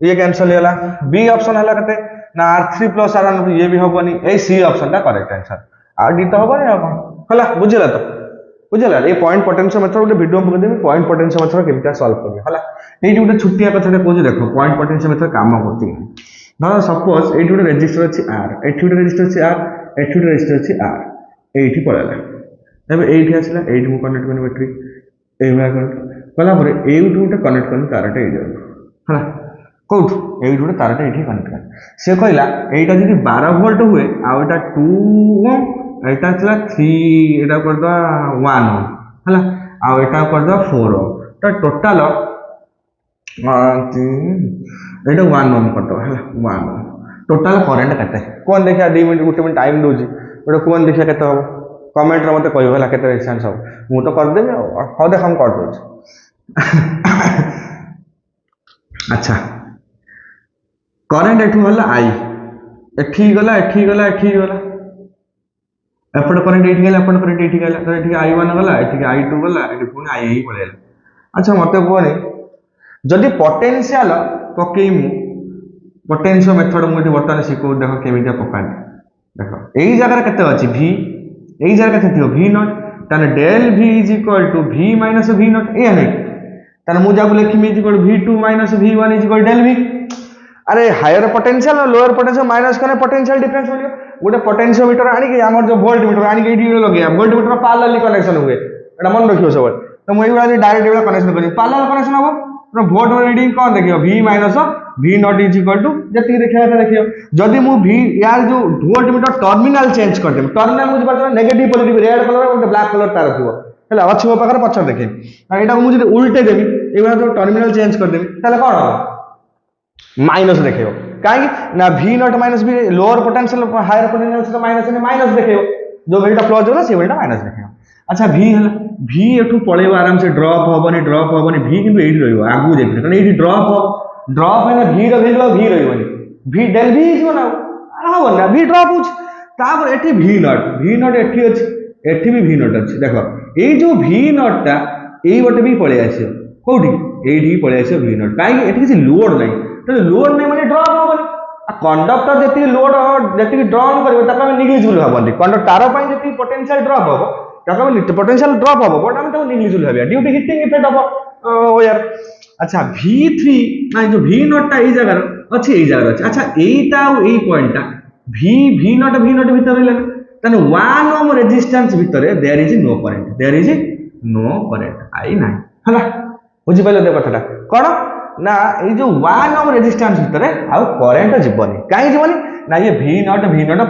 ये कैंसिल होला बी ऑप्शन हला कते ना R3 plus R1 ये भी हबनी ए सी ऑप्शन ता करेक्ट आंसर आर डी तो हबनी अब हला बुझिला तो बुझिला ए पॉइंट पोटेंशियल मेथड गोटे वीडियो पके देबी पॉइंट पोटेंशियल मेथड केमता सॉल्व करियो हला एई गोटे छुटिया कथाटा कोजि देखो पॉइंट पोटेंशियल मेथड काम करती ना सपोज एठी गोटे रेजिस्टर अछि R एठी गोटे रेजिस्टर अछि R एठी गोटे रेजिस्टर अछि R एठी पळाला तबे एठी आसिला एठी मु कनेक्ट करनी बैटरी ए भा कला परे एठी गोटे कनेक्ट करनी तारटा एई जाउ हला कोठ एठी गोटे तारटा एठी कनेक्ट कर से कहला एटा जदी 12 वोल्ट हुए आ एटा 2 ओम एटा चला 3 एटा कर दो 1 ओम हला आ एटा कर दो 4 ओम तो टोटल एटा 1 ओम कर दो हला 1 ओम टोटल करंट केते कोन देखिया 2 मिनिट 1 मिनिट टाइम दोजी एटा कोन देखिया केते हो कमेंट रे मते कहयो हला केते रेजिस्टेंस हो मु तो कर देबे हो देख हम कर दोज अच्छा करंट एठू हला आई एठी गला एपट करंट एठी गला एपट करंट एठी गला तो एठी i1 गला एठी i2 गला एठी पुनी i ही पळेला अच्छा मते कोने जदी पोटेंशियल पकेइमु पोटेंशियो मेथड मु एठी बर्तन सिको देखो केमितिया पकानी देखो एई जगह केते अछि v एई जगह केते थियो v नॉट ताने del v v v not a नै ताने मु जाबु लिखिमि v2 v1 del v अरे हायर पोटेंशियल और लोअर पोटेंशियल माइनस करने पोटेंशियल डिफरेंस बोलियो गोटे पोटेंशियोमीटर आनी कि हमर जो वोल्ट मीटर आनी कि एडी लगे वोल्ट मीटर पैरेलली कनेक्शन हुए एटा मन रखियो सब तो मु एई डायरेक्ट एबा कनेक्शन करी पैरेलल कनेक्शन हो तो वोल्ट रीडिंग कोन देखियो v v नॉट जति देखिया था देखियो जदी मु v यार जो वोल्ट मीटर टर्मिनल चेंज कर दे टर्मिनल बुझ पाछ नेगेटिव पॉजिटिव रेड कलर और ब्लैक कलर तार थिबो हला अछि मो पाखर पछ देखि एटा मु जदी उल्टे देबी एबा जो टर्मिनल चेंज कर देबी ताले कोन हो माइनस देखियो काहे ना v नॉट माइनस भी लोअर पोटेंशियल हायर पोटेंशियल से माइनस ने माइनस देखियो जो वोल्टा प्लस होला से वोल्टा माइनस देखियो अच्छा v हला v एठू पळेबो आराम से ड्रॉप होबनी v किंतु एठी रहिबो आगु देखियो कारण एठी ड्रॉप है ना v रो वैल्यू v रहिबनी v del v इज ना हो ना v ड्रॉप होछ तापर एठी v नॉट एठी अछि एठी भी v नॉट अछि देखो ए जो v नॉट ता एई बटे भी पळे आसियो कोठी एठी पळे आसियो v नॉट काहे एठी किछि लोड नै तो लोड नहीं माने ड्रॉप होबनी आ कंडक्टर जति लोड जति ड्रॉन करबो तका में नेग्लिजिबल होबनी कंडक्टर तार पई जति पोटेंशियल ड्रॉप होबो तका में पोटेंशियल ड्रॉप होबो बट हम तो नेग्लिजिबल होबे ड्यू टू हिटिंग इफेक्ट होबो ओ यार अच्छा v3 ना जो v नॉट ता ई जगह अछि ई जगह अछि अच्छा एटा और ए पॉइंट ता v नॉट भीतर रहले तने 1 ओम रेजिस्टेंस भीतर there is no current I नाही हला बुझि पाइलो दे कथाटा कोन ना ये जो 1 ओम रेजिस्टेंस भीतर आ करंट जीवनी काहे जीवनी ना ये v नॉट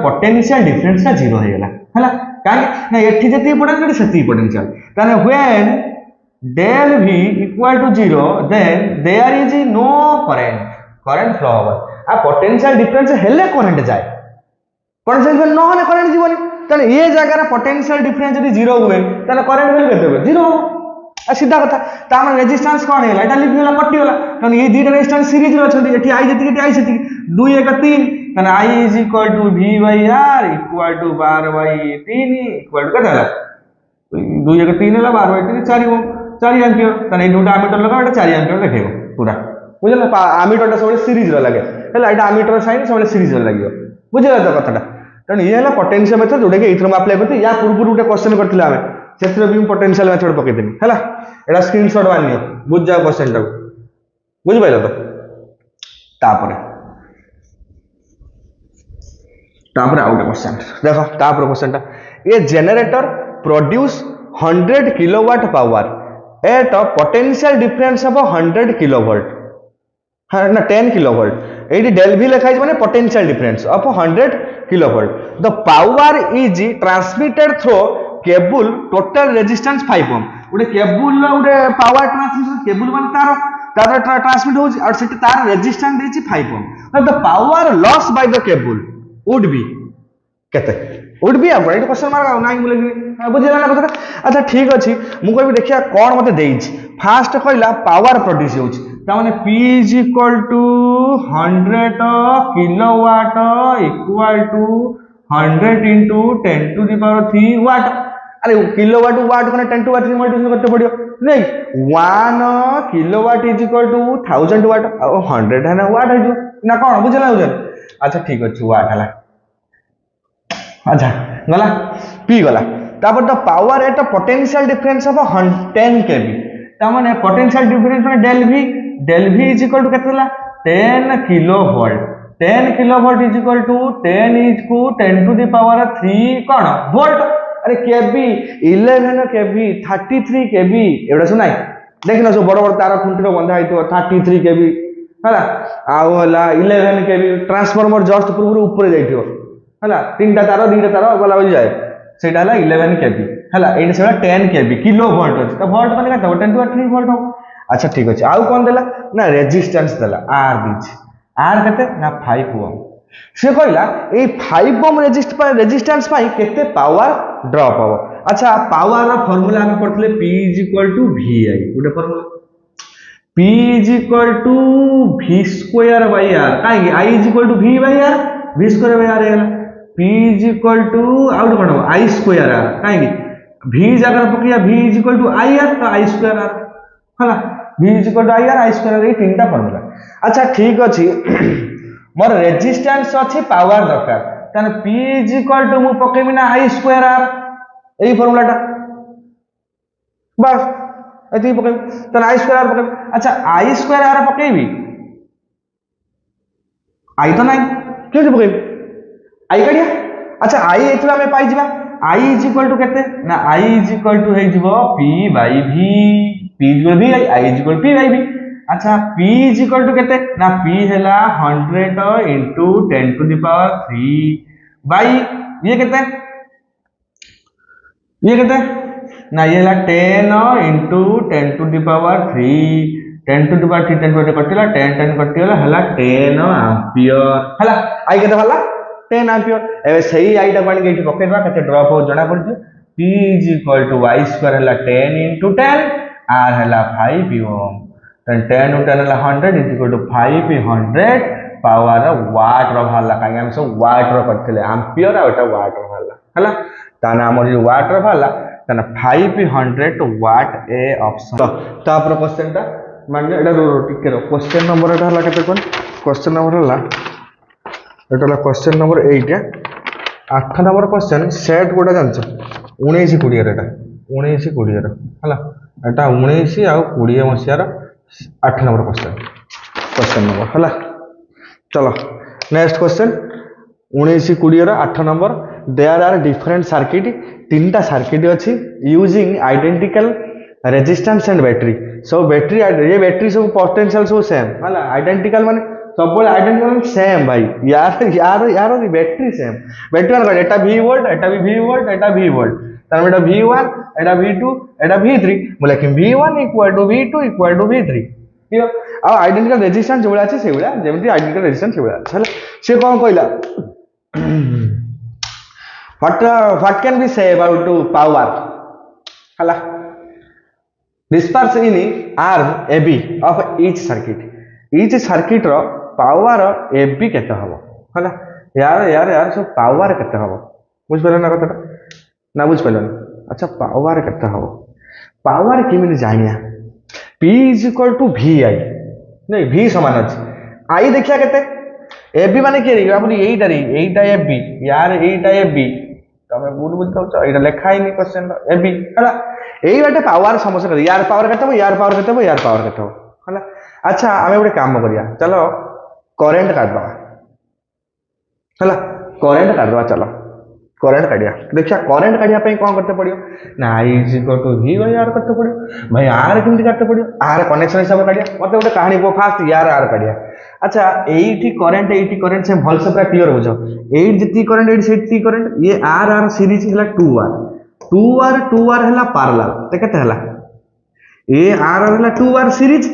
पोटेंशियल डिफरेंस का जीरो हो गला हला काहे ना एठी जति पोटेंशियल सेति पोटेंशियल ताने when del v equal to 0 then there is no current flow होबा आ पोटेंशियल डिफरेंस हेले करंट जाए पोटेंशियल डिफरेंस न होले करंट जीवनी ताने ये जगह रे पोटेंशियल डिफरेंस जदी 0 हुए ताने करंट वैल्यू केते होबे 0 हो आ सीधा कथा ता मन रेजिस्टेंस कोन हैला एटा लिखि होला कटि होला कारण ये दुटा रेजिस्टेंस सीरीज रे अछंती एठी आई जति आई सेति 2 1 3 कारण i is equal to v by r equal to 12 by 3 equal to कत होला 2 1 3 होला 12 by 3 4 ओम 4 एम्पियर कारण ए दुटा एमीटर लगा एटा 4 एम्पियर देखेबो पूरा बुझला एमीटर टा सब सीरीज रे लागे हैला एटा एमीटर साइन सब सीरीज रे लागियो बुझला तो कथाटा कारण ये होला पोटेंशियल मेथड जोडे के इथर अप्लाई करते या पूर्व गुटे क्वेश्चन करथिला हमें सेत्र भी पोटेंशियल मेथड पके देनी हैला एटा स्क्रीनशॉट मानियो बुझ जाओ क्वेश्चन टा बुझ पाइलो तो तापरे आउट क्वेश्चन देखो तापर क्वेश्चन टा a generator produce 100 kilowatt power at a potential difference of 100 kilovolt हाँ ना 10 किलोवोल्ट एटी डेल भी लिखा माने potential difference of 100 kilovolt the power is transmitted through cable total resistance 5 ohm उडे केबल ला उडे पावर ट्रांसमिशन केबल माने तार ट्रांसमिट होउची और सेट तार रेजिस्टेंस देछि 5 ohm the power loss by the cable would be केते वुड बी अब एट क्वेश्चन मार्क नाइ मु लिखि बुझिला ना कथा अच्छा ठीक अछि मु कहबी देखिया कोन मते देछि फास्ट कहला पावर प्रोड्यूस होउची ता माने P is equal to 100 kilowatt equal to 100 into 10 to the power 3 watt अरे किलोवाट वाट कोने 10 to the power 3 मल्टीप्लाई करते पड़ियो नहीं 1 किलोवाट इज इक्वल टू 1000 वाट और 100 है ना वाट है जो ना कौन बुझला अच्छा ठीक अछि वाट हला अच्छा गला पी गला तापर the power at a potential difference of 10 KV ता माने पोटेंशियल डिफरेंस माने डेल वी इज इक्वल टू केतला 10 kilovolt 10 kilovolt is equal to 10 is to 10 to the power 3 कोन वोल्ट अरे केवी 11 केवी 33 केवी एडा सुनाई देखना सब बड़ बड़ तार खुंटीर बंधा हितो 33 केवी हला आउ हला 11 केवी ट्रांसफार्मर जस्ट पूर्व ऊपर जाइथियो हला तीनटा तार दीटा तार गला हो जाए सेटा हला 11 केवी हला एडी सेटा 10 केवी किलो वोल्ट अछि त वोल्ट माने का 10 टू 3 वोल्ट हो अच्छा ठीक अछि आउ कोन देला ना रेजिस्टेंस देला आर दिछ आर केते ना 5 ओम से कहला ए 5 ओम रेजिस्टेंस पाई केते पावर ड्रॉप हो अच्छा पावर रा फार्मूला हम पढ़थले P is equal to VI Gute formula P is equal to V square by R काई I is equal to V by R V square by R हेला P is equal to आउट कोन I square R काई V जगह पकिया V is equal to IR तो I square R हला V is equal to IR I square R ए तीनटा formula अच्छा ठीक अछि मोर रेजिस्टेंस अछि पावर दरकार तने P is equal to मु पकेबी ना I square R एई फार्मूलाटा बस एती पकेबी तने I square R पकेबी अच्छा I square R पकेबी I तो नाही केति पकेबी I कडिया अच्छा I एतला में पाई जिबा I is equal to केते ना I is equal to हे जिवो P by V P is equal to V I is equal to P by V अच्छा P is equal to केते ना P Hella 100 into 10 to the power 3 by ये केते ना ये हेला 10 into 10 to the power 3 10 to the power 3 10 to कटिला 10 कटिला Hella 10 ampere हेला आई केते हला 10 ampere एबे सही आईटा पानी के पकेटवा केते ड्रॉप हो जणा पड़छ P is equal to y square हेला 10 into 10 r हेला 5 ओम 10 into 10 हेला 100 is equal to 500 power watt रो भाला काई हम सब वाट रो करथिले एम्पियर आ एटा वाट रो भाला हला ताना हमर जे वाट रो भाला ताना 500 वाट ए ऑप्शन तो तापर क्वेश्चन ता माने एटा टिके रो क्वेश्चन नंबर एटा हला केते कोन क्वेश्चन नंबर हला एटा हला question number 8 8 number question set गोटा जानछ 19 20 एटा 19 20 रो हला एटा 19 आ 20 मसिया रो 8 नंबर क्वेश्चन नंबर हला चलो नेक्स्ट क्वेश्चन 19 20 रो 8 number there are different circuit तीनटा सर्किट अछि using identical resistance and battery so battery ये बैटरी सब पोटेंशियल सब सेम हला आइडेंटिकल माने सब आइडेंटिकल सेम भाई यार यार यार बैटरी सेम बैटरी माने एटा V वोल्ट एटा भी V वोल्ट एटा V वोल्ट तार एटा V1 एटा V2 एटा V3 बोले कि V1 = V2 = V3 आ आइडेंटिकल रेजिस्टेंस जो अछि से बोला जेमति आइडेंटिकल रेजिस्टेंस से बोला चल से कोन कहला what can we say about power हला disperse in arm AB of each circuit रो पावर AB केते हबो हला यार यार यार सब पावर केते हबो बुझ परला ना कथा ना बुझ परला अच्छा पावर केते हबो पावर केमिनि जानिया P is equal to VI नहीं V समान अछि I देखिया केते AB माने के रे आपनी एईटा AB यार एईटा AB तमे बुझ बुझाउ एटा लेखा ही नहीं क्वेश्चन AB हला एई बाटे पावर समस्या कर यार पावर केते हो यार पावर केते हो यार पावर केते हो हला अच्छा आमे गोटे काम करिया चलो करंट काट दवा हला करंट काट दवा चलो करंट काटिया देखिया करंट काटिया पे कोन करते पड़ियो ना I is equal to V by R करते पड़ियो भाई R केमति काटते पड़ियो R कनेक्शन हिसाब काटिया मते गोटे कहानी को फास्ट यार R काटिया अच्छा एठी करंट से भल से पूरा क्लियर हो जाओ एट जति करंट एट सेति करंट ये R सीरीज हला 2R हला पैरेलल त केते हला ए R हला 2R सीरीज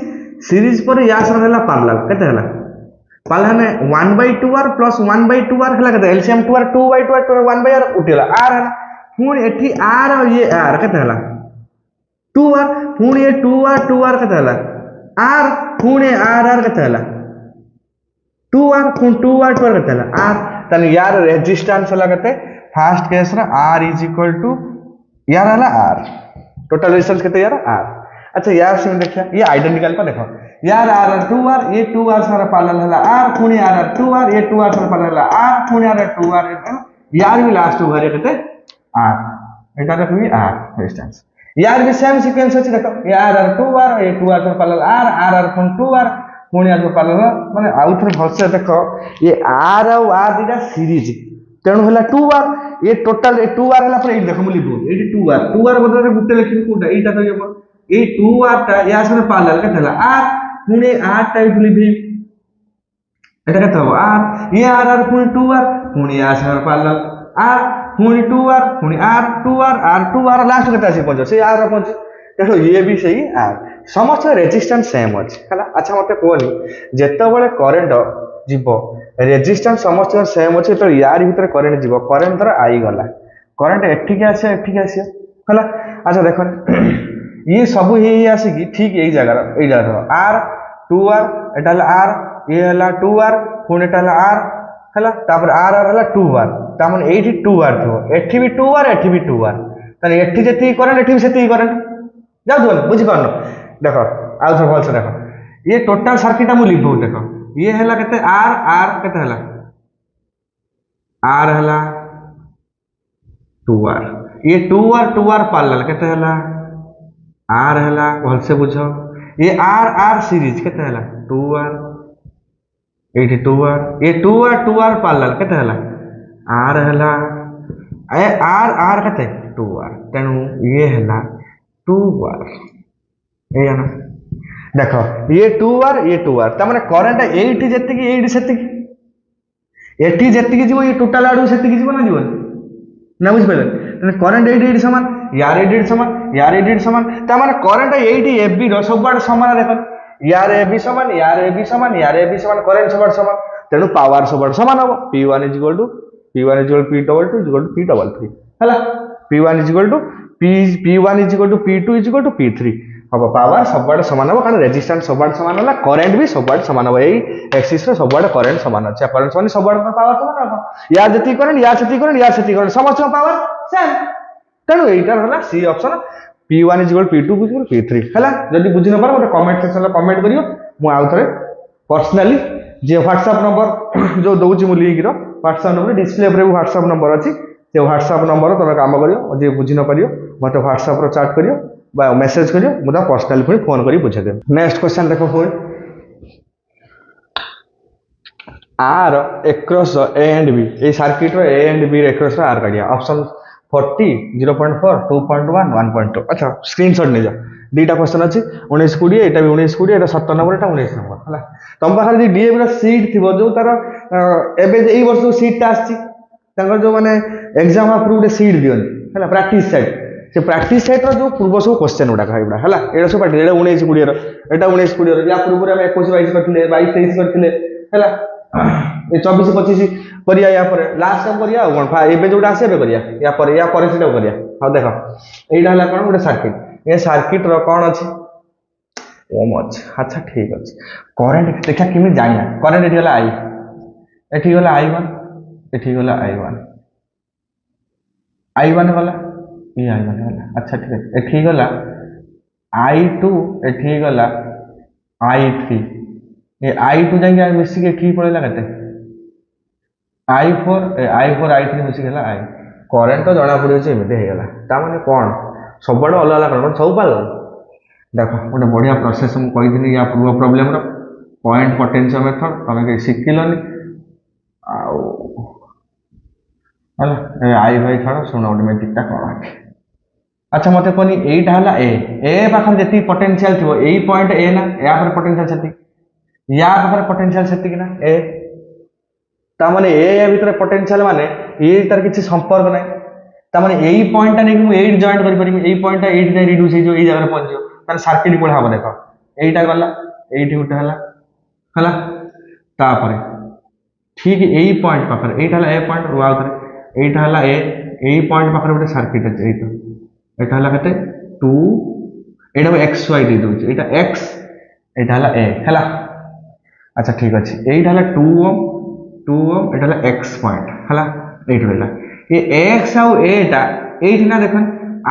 सीरीज पर या सर हला पैरेलल केते हला पैरेलल में 1/2r प्लस 1/2r हला केते एलसीएम 2r 2/2r 1/r उठेला r हला पुणी एठी r और ये r केते हला 2r पुणी ये 2r केते हला r पुणी r केते हला 2r पुणी 2r केते हला r तने यार रेजिस्टेंस हला केते फर्स्ट केस रा r इज इक्वल टू यार हला r टोटल रेजिस्टेंस केते यार r अच्छा यार से देखिए ये आइडेंटिकल पर देखो यार r 2r ये 2r सारा पैरेलल हला r पुणी r 2r ये 2r सारा पैरेलल हला r पुणी r 2r यार भी लास्ट घर केते r एटा देखो ये r रेजिस्टेंस यार भी सेम सीक्वेंस अछि देखो यार 2r ये 2r सारा पैरेलल r पुणी 2r पुणी r पैरेलल माने आउथर भलसे देखो ये r और r दिटा सीरीज तेणु हला 2r ये टोटल 2r हला पर ए देखो मु लिखू एटी 2r बदल रे गुटे लिखि कोटा एटा तो ये ए 2r ता या से पैरेलल केते हला r पुणी r टाइप लिखि एटा केते हो r ये r पुणी 2r पुणी या से पैरेलल r पुणी 2r पुणी r 2r लास्ट केते आसी पहुंच से r पहुंच देखो ये भी सही r समस्त रेजिस्टेंस सेम अछि हला अच्छा मते कोनी जेतेबेले करंट जीवो रेजिस्टेंस समस्त सेम अछि तो यार भीतर करंट जीवो करंट धर आई गला करंट एठी के आसे हला अच्छा देखो ये सब हे आसी की ठीक एई जगह r 2r एटा r ये हला 2r पुणी एटा हला r हला तापर r हला 2r तामन एठी 2r थो एठी भी 2r एठी भी 2r तने एठी जति करंट एठी भी सेति करंट जाउ दोन बुझी पानो देखो आउ सब बोल से देखो ये टोटल सर्किट हम लिखबो देखो ये हला केते r केते हला r हला 2r ये 2r पैरेलल केते हला r हला बोल से बुझो ये r सीरीज केते हला 2r एठी 2r ये 2r पैरेलल केते हला r हला ए r केते 2r तेनु ये हला 2r ए ना देखो ये 2r ता माने करंट 8 जेतिकी जीवो ये टोटल आडू सेतिकी जीवो ना जीवन ना बुझ पले तने करंट 8 समान यार 8 समान यार 8 समान ता माने करंट 8 एबी रो सबड समान देखो यार एबी समान यार एबी समान यार एबी समान करंट सबड समान तेनु पावर सबड समान हो p1 p2 हला p1 p2 p3 हम पावर सबड समान हो कारण रेजिस्टेंस सबड समान होला करंट भी सबड समान हो एई एक्सिस रे सबड करंट समान अछि करंट समान सबड पावर समान हो या जति करंट या सेति करंट समस्त पावर सेम तेनु एटा होला C option p1 p2 p3 हला जदि बुझि न पार मते कमेंट सेक्शन रे कमेंट करियो मु आउ थरे पर्सनली जे WhatsApp नंबर जो दउची मु लिंक रो WhatsApp नंबर डिस्प्ले रे WhatsApp नंबर अछि से WhatsApp नंबर तोरा काम करियो जे बुझि न पारियो मते WhatsApp रो चैट करियो बा मेसेज करियो मुदा पर्सनली फिर फोन करी बुझे दे नेक्स्ट क्वेश्चन देखो होय r across a and b ए सर्किट रो a and b across रो r काढिया ऑप्शन 40 0.4 2.1 1.2 अच्छा स्क्रीनशॉट ले जा दीटा क्वेश्चन अछि 19 20 एटा भी 19 20 एटा 17 नंबर एटा 19 नंबर हला तम पाखर जे डीएम रो सीट थिबो जो तार एबे एई वर्ष जो सीट ता आछि तांगर जो माने एग्जाम अप्रूव्ड सीट दियन हला प्रैक्टिस सेट से प्रैक्टिस सेट रो जो पूर्व सब क्वेश्चन उडा खाइबा हला एडा सब पाटी एडा 19 20 रो एटा 19 20 रो या पूर्व रे हम 21 22 करथिले 22 23 करथिले हला ए 24 25 करिया या पर लास्ट टाइम करिया कोन फा एबे जोडा आसे एबे करिया या पर सेटा करिया हां देखो एडा हला कोन उडा सर्किट ए सर्किट रो कोन अछि ओम अछि अच्छा ठीक अछि करंट देखा किमि जानिया करंट एठी हला आई एठी हला i1 एठी हला i1 वाला ये i1 वाला अच्छा ठीक है एठी गला i2 एठी गला i3 ये i2 जाके मिसी के की पड़ेला कते i4 i3 मिसी गेला i करंट तो जणा पड़े छै एमे हे गेला ता माने कोन सबड अलग अलग करंट सब पाल देखो ओटे बढ़िया प्रोसेस हम कहि दिनी या पूर्व प्रॉब्लम रो पॉइंट पोटेंशियल मेथड तमे के सिखिलोनी आ हला आई भाई छाड़ सुन ऑटोमेटिक ता कोन अच्छा मते कोनी एटा हला ए पाखर जति पोटेंशियल थिबो एई पॉइंट ए ना या पर पोटेंशियल सेति या पर पोटेंशियल सेति कि ना ए ता माने ए भीतर पोटेंशियल माने ए तार किछि संपर्क नै ता माने एई पॉइंट ता नै कि मु 8 जॉइंट करि परिमी एई पॉइंट ता 8 जाय रिड्यूस हे जो एई जगह पहुंच जो तार सर्किट कोड हाबो देखो एटा गला এইটি গোটে হলা तापर ठीक यही पॉइंट पाखर एटा हला ए पॉइंट रो आउथरे एटा हला ए यही पॉइंट पाखर गोटे सर्किट अछि एटा एटा हला कते 2 एटा x why they दोछ Etah x एटा हला ए हला अच्छा ठीक अछि एटा हला 2 ओम एटा हला एक्स पॉइंट हला एटा हला ये एक्स आउ एटा एट ना देखन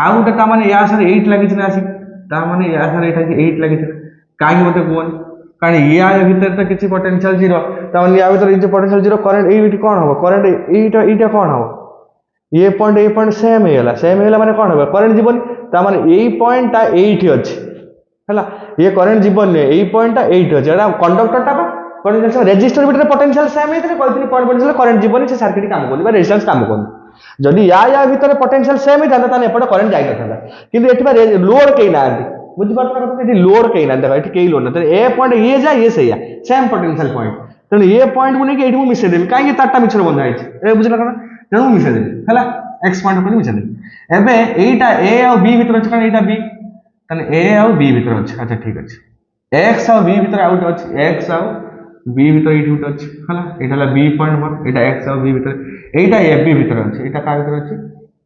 आउ ता माने या सर 8 लागि छिना आसी ता माने या सर एटा 8 लागि छिना काई मते कोन कारण या भीतर तो किसी पोटेंशियल जीरो तमन या भीतर जे पोटेंशियल जीरो करंट एई कोन हो करंट एटा कोन हो ये पॉइंट सेम हेला माने कोन हो करंट जीवन ता माने एई पॉइंट ता 8 अछि हला ये करंट जीवन ने एई पॉइंट ता 8 अछि एटा कंडक्टर ता पोटेंशियल रेजिस्टर भीतर पोटेंशियल सेम हेतले कहथिनी पॉइंट पोटेंशियल करंट जीवन से सर्किट काम कोनी बा रेजिस्टेंस काम कोनी जदी या भीतर पोटेंशियल सेम हेता ताने एपटे करंट जाई नथाला किंतु एठिबा लोड केई नांती बुझी पारता कते लोड केई ना देखो एठी केई लोड ना ए पॉइंट ये जा ये सही सेम पोटेंशियल पॉइंट तेणु ये पॉइंट को नहीं एठी मु मिसे देबी काहे तारटा मिछर बंधा है ए बुझला कना तेणु मिसे देबी हला एक्स पॉइंट को मिसे देबी एबे एटा ए और बी भीतर अछि कना एटा बी तने ए और बी भीतर अछि अच्छा ठीक अछि एक्स और बी भीतर आउट अछि एक्स और बी भीतर एठी उठ अछि हला एटा ला बी पॉइंट वन एटा एक्स और बी भीतर एटा ए बी भीतर अछि एटा का भीतर अछि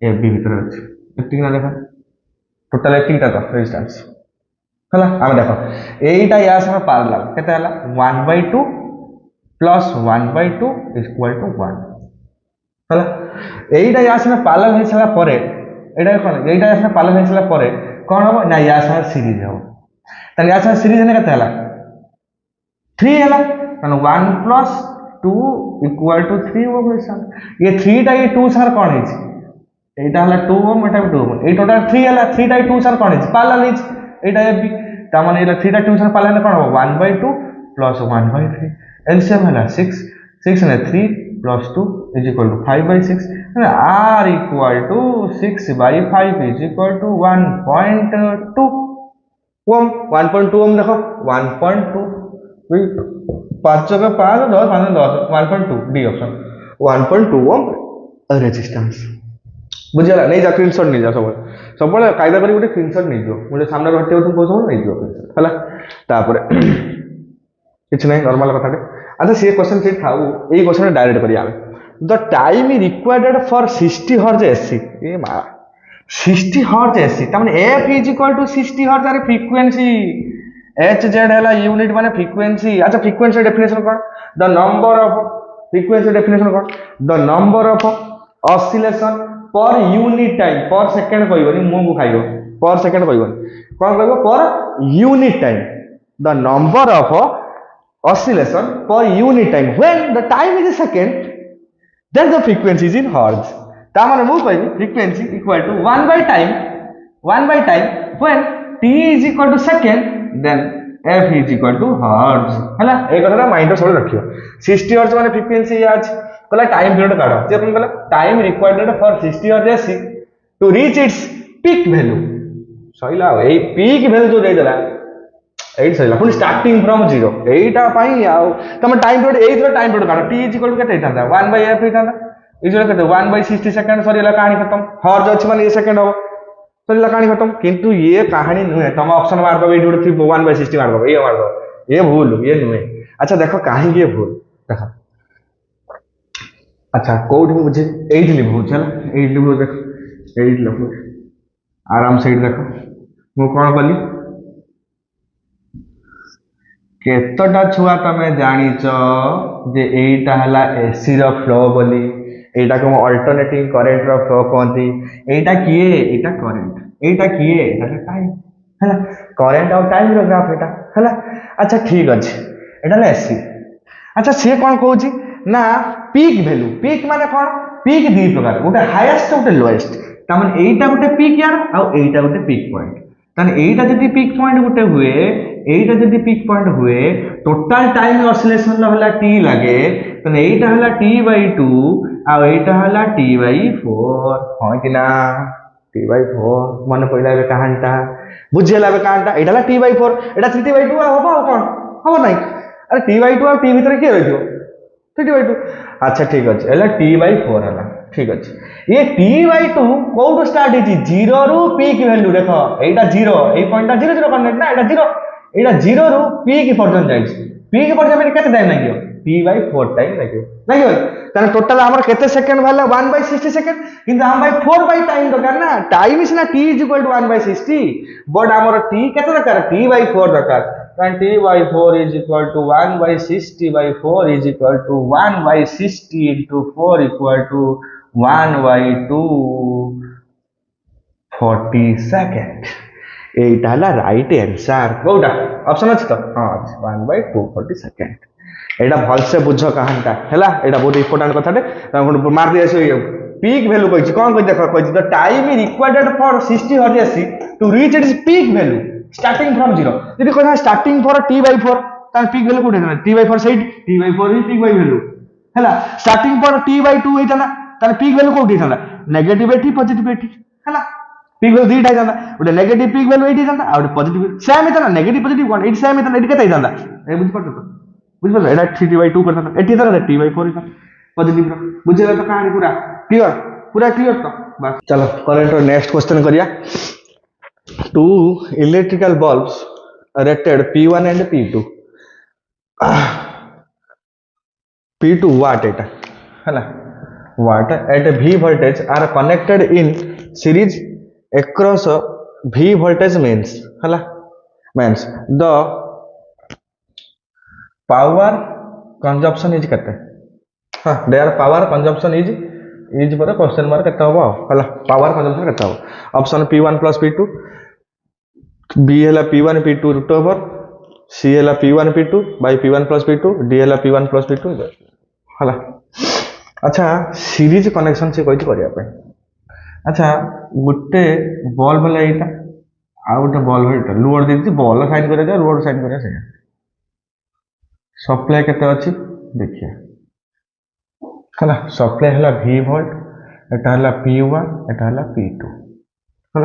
ए बी भीतर अछि एति ना देखा टोटल एतिटा तो रेजिस्टेंस हला आम देखो एटा या संग पैरेलल केते हला 1/2 प्लस 1/2 इक्वल टू 1 हला एटा या संग पैरेलल हे छला परे एटा कोन एटा या संग पैरेलल हे छला परे कोन हो ना या संग सीरीज हो त या संग सीरीज ने केते हला 3 हला तन 1 प्लस 2 इक्वल टू 3 हो गइसा ये 3 टा ये 2 संग कोन हे एटा हला 2 ओम एटा 2 ओम ए टोटल 3 हला 3 टा 2 संग कोन हे पैरेलल हे एटा एबी ता माने एला 3 टा 2 संग पैरेलल कोन हो 1/2 प्लस 1/3 एलसीएम हला 6 ने 3 प्लस 2 इज इक्वल टू 5/6 माने r equal to 6/5 is equal to 1.2 ohm 1.2 ohm देखो 1.2 5 का 5 10 5 10 1.2 डी ऑप्शन 1.2 ओम रेजिस्टेंस बुझला नहीं जा स्क्रीनशॉट नहीं जा सब कायदा करी गोटे स्क्रीनशॉट नहीं जो मुझे सामने हटे तुम कह सब नहीं जो हला तापर किछ नहीं नॉर्मल कथाटे अच्छा से क्वेश्चन से थाउ ए क्वेश्चन डायरेक्ट करिया the time required for 60 hertz AC ए मा 60 हर्ट्ज एसी त माने f is equal to 60 hertz अरे फ्रीक्वेंसी h z हला यूनिट माने फ्रीक्वेंसी अच्छा फ्रीक्वेंसी डेफिनेशन कोन the number of frequency definition कोन the number of oscillation per unit time per second कहबनी मु को खाइबो पर सेकंड कहबनी कोन कहबो per unit time the number of oscillation per unit time when the time is a second then the frequency is in hertz ता माने मु कहबी frequency equal to 1 by time when t is equal to second then f is equal to hertz हला ए कथाटा mind सब रखियो 60 hertz माने frequency आज कहला टाइम पीरियड काढो जे कोन कहला time required for 60 hertz AC to reach its peak value सहीला ए पीक वैल्यू जो दे देला एट सहीला पुनी स्टार्टिंग फ्रॉम 0 एटा पई आ तम टाइम पीरियड एइथरो टाइम पीरियड काढो t इज इक्वल टू केते थांदा 1 by f थांदा इजो केते 1 by 60 सेकंड सरीला कहानी खत्म हर्ट्ज अछि माने ये सेकंड हो सरीला कहानी खत्म किंतु ये कहानी नुहे तम ऑप्शन मार दो एडी उठी 1 by 60 मार दो ये मार दो ये भूल ये नुहे अच्छा देखो काहे ये भूल देखो अच्छा कोड में मुझे 8 लिखो चल 8 लिखो देखो 8 लिखो आराम से देखो मु कोन कली केतटा छुआ तमे जानिच जे एटा हला एसी रो फ्लो बोली एटा को अल्टरनेटिंग करंट रो फ्लो कहंती एटा किए एटा करंट एटा किए एटा टाइम हला करंट और टाइम रो ग्राफ एटा हला अच्छा ठीक अछि एटा ले एसी अच्छा से कोन कहूची ना पीक वैल्यू पीक माने कोन पीक दी प्रकार गोटे हाईएस्ट गोटे लोएस्ट ता माने एटा गोटे पीक यार आ एटा गोटे पीक पॉइंट ताने एटा जदी पीक पॉइंट गोटे हुए एटा जदी पीक पॉइंट हुए टोटल टाइम ऑसिलेशन हला t लागे ताने एटा हला t/2 आ एटा हला t/4 होय कि ना t/4 मन पइला बे कहानटा बुझेला बे कहानटा एटा हला t/4 एटा 3t/2 होबा कोन होबो नै अरे t/2 आ t भीतर के रहियो 3t/2 अच्छा ठीक अछि एला t/4 हला ठीक अछि ये t/2 कोड स्टार्ट इछि 0 रु पीक वैल्यू देखो एटा 0 ए पॉइंट 0 0 कनेक्ट ना एटा 0 एटा 0 रु p की पर्यंत जाई p की पर्यंत केते टाइम लागियो p/4 टाइम लागियो ताने टोटल हमर केते सेकंड वाला 1/60 सेकंड किंतु हम भाई 4 टाइम दरकार ना टाइम इज ना t = 1/60 बट हमर t केते दरकार t/4 दरकार ताने t/4 = 1/60/4 = 1/60 into 4 = 1/240 सेकंड এইটা হলা রাইট आंसर কোটা অপশন আছে তো হ্যাঁ 1/240 সেকেন্ড এটা ভালসে বুঝ কাহানটা হেলা এটা বহুত ইম্পর্টেন্ট কথাটে মার দিয়ে আসি পিক ভ্যালু কইছি কোন কই দেখো কইছি the time is required for 60 Hz to reach its peak value starting from 0 যদি কই স্টার্টিং ফর t/4 তার পিক ভ্যালু কোঠে না t/4 সেইট t/4 ই পিক ভ্যালু হেলা স্টার্টিং ফর t/2 হইতা না তার পিক ভ্যালু কোঠে থানা নেগেটিভ এটি পজিটিভ এটি হেলা पिक वैल्यू दीटा जाता गोटे नेगेटिव पिक वैल्यू एटी जाता आ पॉजिटिव सेम इतना नेगेटिव पॉजिटिव कोन एटी सेम इतना एटी केते जाता ए बुझ पड़तो बुझ पड़तो एटा 3/2 करता एटी तरह t/4 इतना पॉजिटिव रो बुझेला तो कहानी पूरा क्लियर तो बस चलो करंट नेक्स्ट क्वेश्चन करिया two electrical bulbs rated p1 and p2 watt एटा हला watt at v voltage are connected in series across v voltage means hala means the power consumption is kete ha their power consumption is पर question mark केते होबो हाला power consumption केते होबो option p1 + p2 b हला p1 p2 root over c हला p1 p2 by p1 + p2 d हला p1 + p2 हाला अच्छा सीरीज कनेक्शन से कहि करिया पे अच्छा गोटे बल्ब है यहाँ आ गोटे बल्ब है लोड दे बल्ब साइन कर लोड साइन कर सप्लाई केते अछि देखिए है सप्लाई है v वोल्ट एटा है p1 एटा है p2 है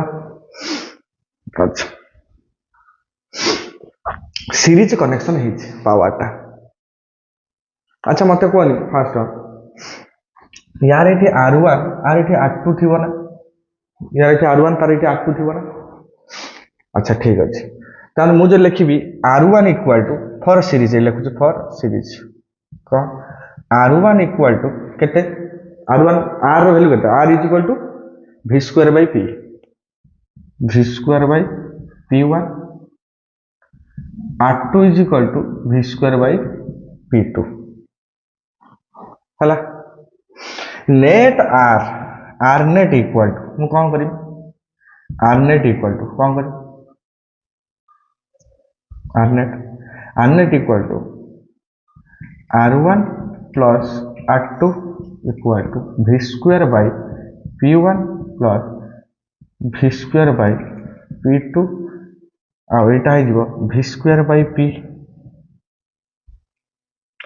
अच्छा सीरीज कनेक्शन है पावर टा अच्छा मत कहनी फास्ट यार ये R1 आर ये R2 थी ना यार ये R1 तार ये R2 थी ना अच्छा ठीक अच्छे तान मुझे लिखी R1 = फॉर सीरीज लिखुच फॉर सीरीज कौन R1 = केते R1 R रो वैल्यू केते R = v²/p v²/p1 R2 = v²/p2 हला net R net equal to मु कौन करी आर नेट इक्वल टू कौन करी R net equal to R1 + R2 = v²/p1 + v²/p2 आ एटा है जीवो v²/p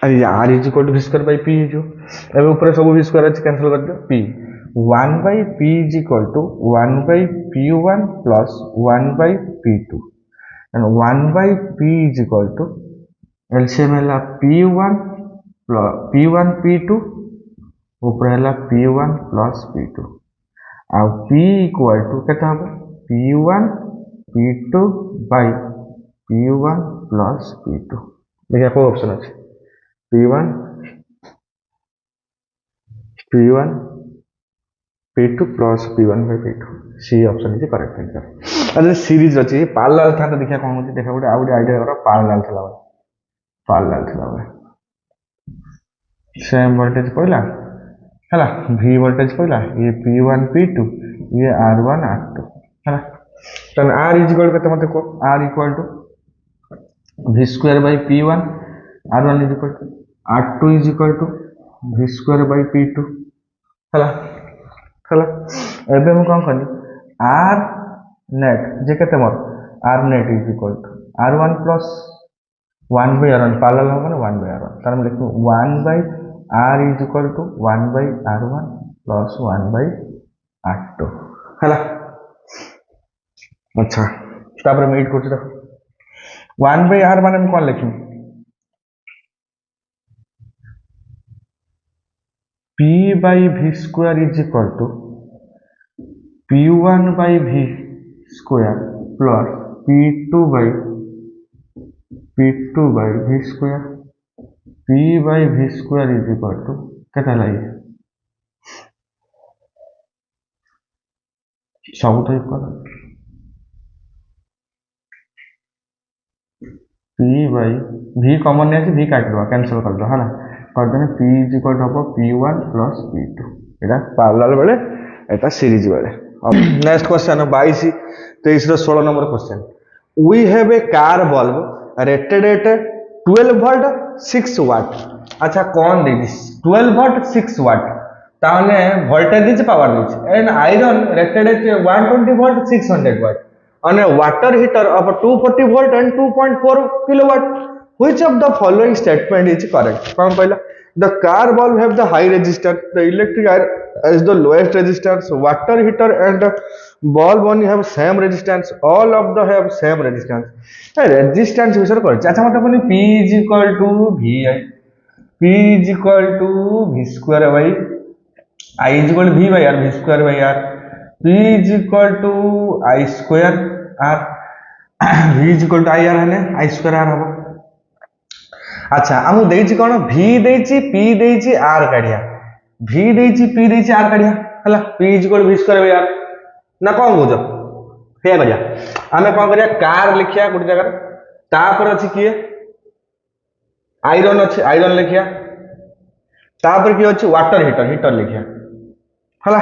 अरे r = v²/p जो एबे ऊपर सब v² अछि कैंसिल कर दियो p 1/p = 1/p1 + 1/p2 and 1/p = LCM है p1 p2 ऊपर है p1 + p2 आ p = केता हो p1 p2 by p1 + p2 देखिए को ऑप्शन अछि p1 p2 plus p1/p2 C option is correct answer अरे सीरीज अछि पैरेलल था तो देखिया कोन होची देखा गोटे आ गोटे आईडिया करो पैरेलल थला सेम वोल्टेज पहला हला v वोल्टेज पहला ये p1 p2 ये r1 r2 हला तन r = केते मते को r = v²/p1 r1 = R2 = v²/p2 हला एबे हम कोन करनी r नेट जे केते मोर r net = r1 + 1/r1 parallel होगा ना 1/r1 तार हम लिखो 1/r = 1/r1 + 1/r2 हला अच्छा तापर मैं 8 करछ देखो 1/r माने हम कोन लिखी p/v² = p1/v² plus p2/v² P2 by V square P by V square is equal to केते लाई सब तो equal P by V common नहीं है V काट दो कैंसिल कर दो है ना कर देना P is equal to P1 plus P2 Etah parallel बेले एटा सीरीज बेले अब नेक्स्ट क्वेश्चन 22 23 रो 16 number question we have a car bulb rated at 12 volt 6 watt अच्छा कौन देगी 12 volt 6 watt ताने वोल्टेज दीच पावर दीच and iron rated at 120 volt 600 watt and a water heater of 240 volt and 2.4 kilowatt which of the following statement is correct कौन कहला the car bulb have the high resistance the electric iron is the lowest resistance water heater and bulb only have same resistance all of the have same resistance resistance विषय कर अच्छा मतलब कोनी P is equal to VI P is equal to V square by I is equal to V by R V square by R P is equal to I square R V is equal to I R है I square R हबो अच्छा आमु देछि कोन V देछि P देछि R काढिया V देछि P देछि R काढिया हला P is equal to V square by R ना कोन बुझो हे करिया आमे कोन करिया कार लिखिया गुड जगह तापर अछि किए आयरन अछि आयरन लिखिया तापर की अछि वाटर हीटर हीटर लिखिया हला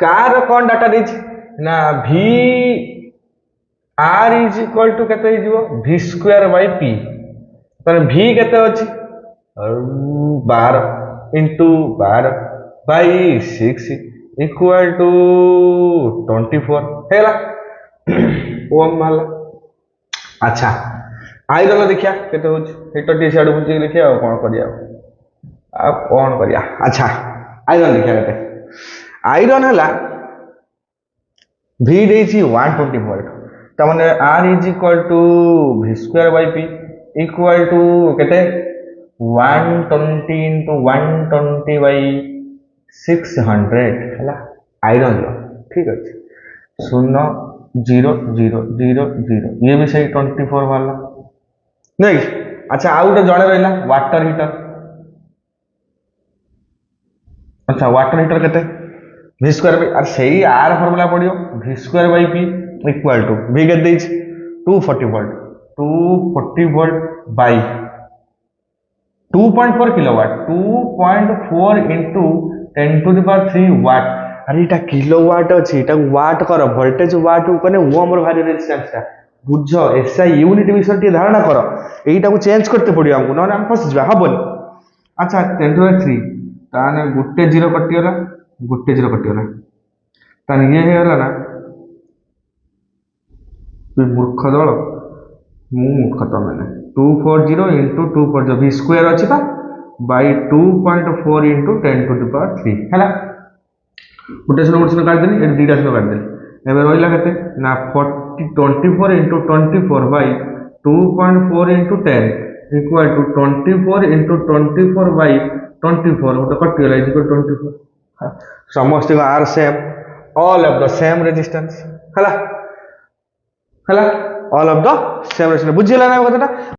कार कोन डाटा देछि ना V R is equal to केते हिजो V square by P तर V केते अछि 12 into 12 by 6 equal to 24 हेला ओम माला अच्छा आयरन देखिया केते होछि हीटर टी साइड बुझि देखिया आ कोन करिया आ कोन करिया अच्छा आयरन देखिया केते आयरन हला V देछि 120 volt त माने R is equal to V square by P equal to केते 120 into 120 by 600 हला आयरन लो ठीक अछि 0 0 0 0 0 ये भी सही 24 वाला नहीं अच्छा आउ गोटे जणे रहला वाटर हीटर अच्छा वाटर हीटर केते V square by और सही R फार्मूला पडियो V square by P equal to V के देछ 240 volt 240 volt by 2.4 kilowatt 2.4 into 10 to the power 3 watt अरे इटा किलोवाट अछि इटा वाट कर वोल्टेज वाट कोने ओम रो भारी रेजिस्टेंस ता बुझो एसआई यूनिट विषय टी धारणा करो एटा को चेंज करते पड़ियो हमको न हम फस जा हबन अच्छा 10 to the 3 ताने गुटे जीरो कटियोला गुटे जीरो कटियोला ताने ये हेला ना तू मूर्ख दल मु मूर्ख त माने 240 into 240 v square अछि पा by 2.4 into 10 to the power 3 हैला गुटे सुनो काट देनी ए दुटा सुनो काट देनी एबे रहिला केते ना 24 into 24 by 2.4 into 10 equal to 24 into 24 by 24 गोटे कटियोला इज इक्वल 24 समस्त are same all of the same resistance हला हला all of the same resistance बुझिला ना कथाटा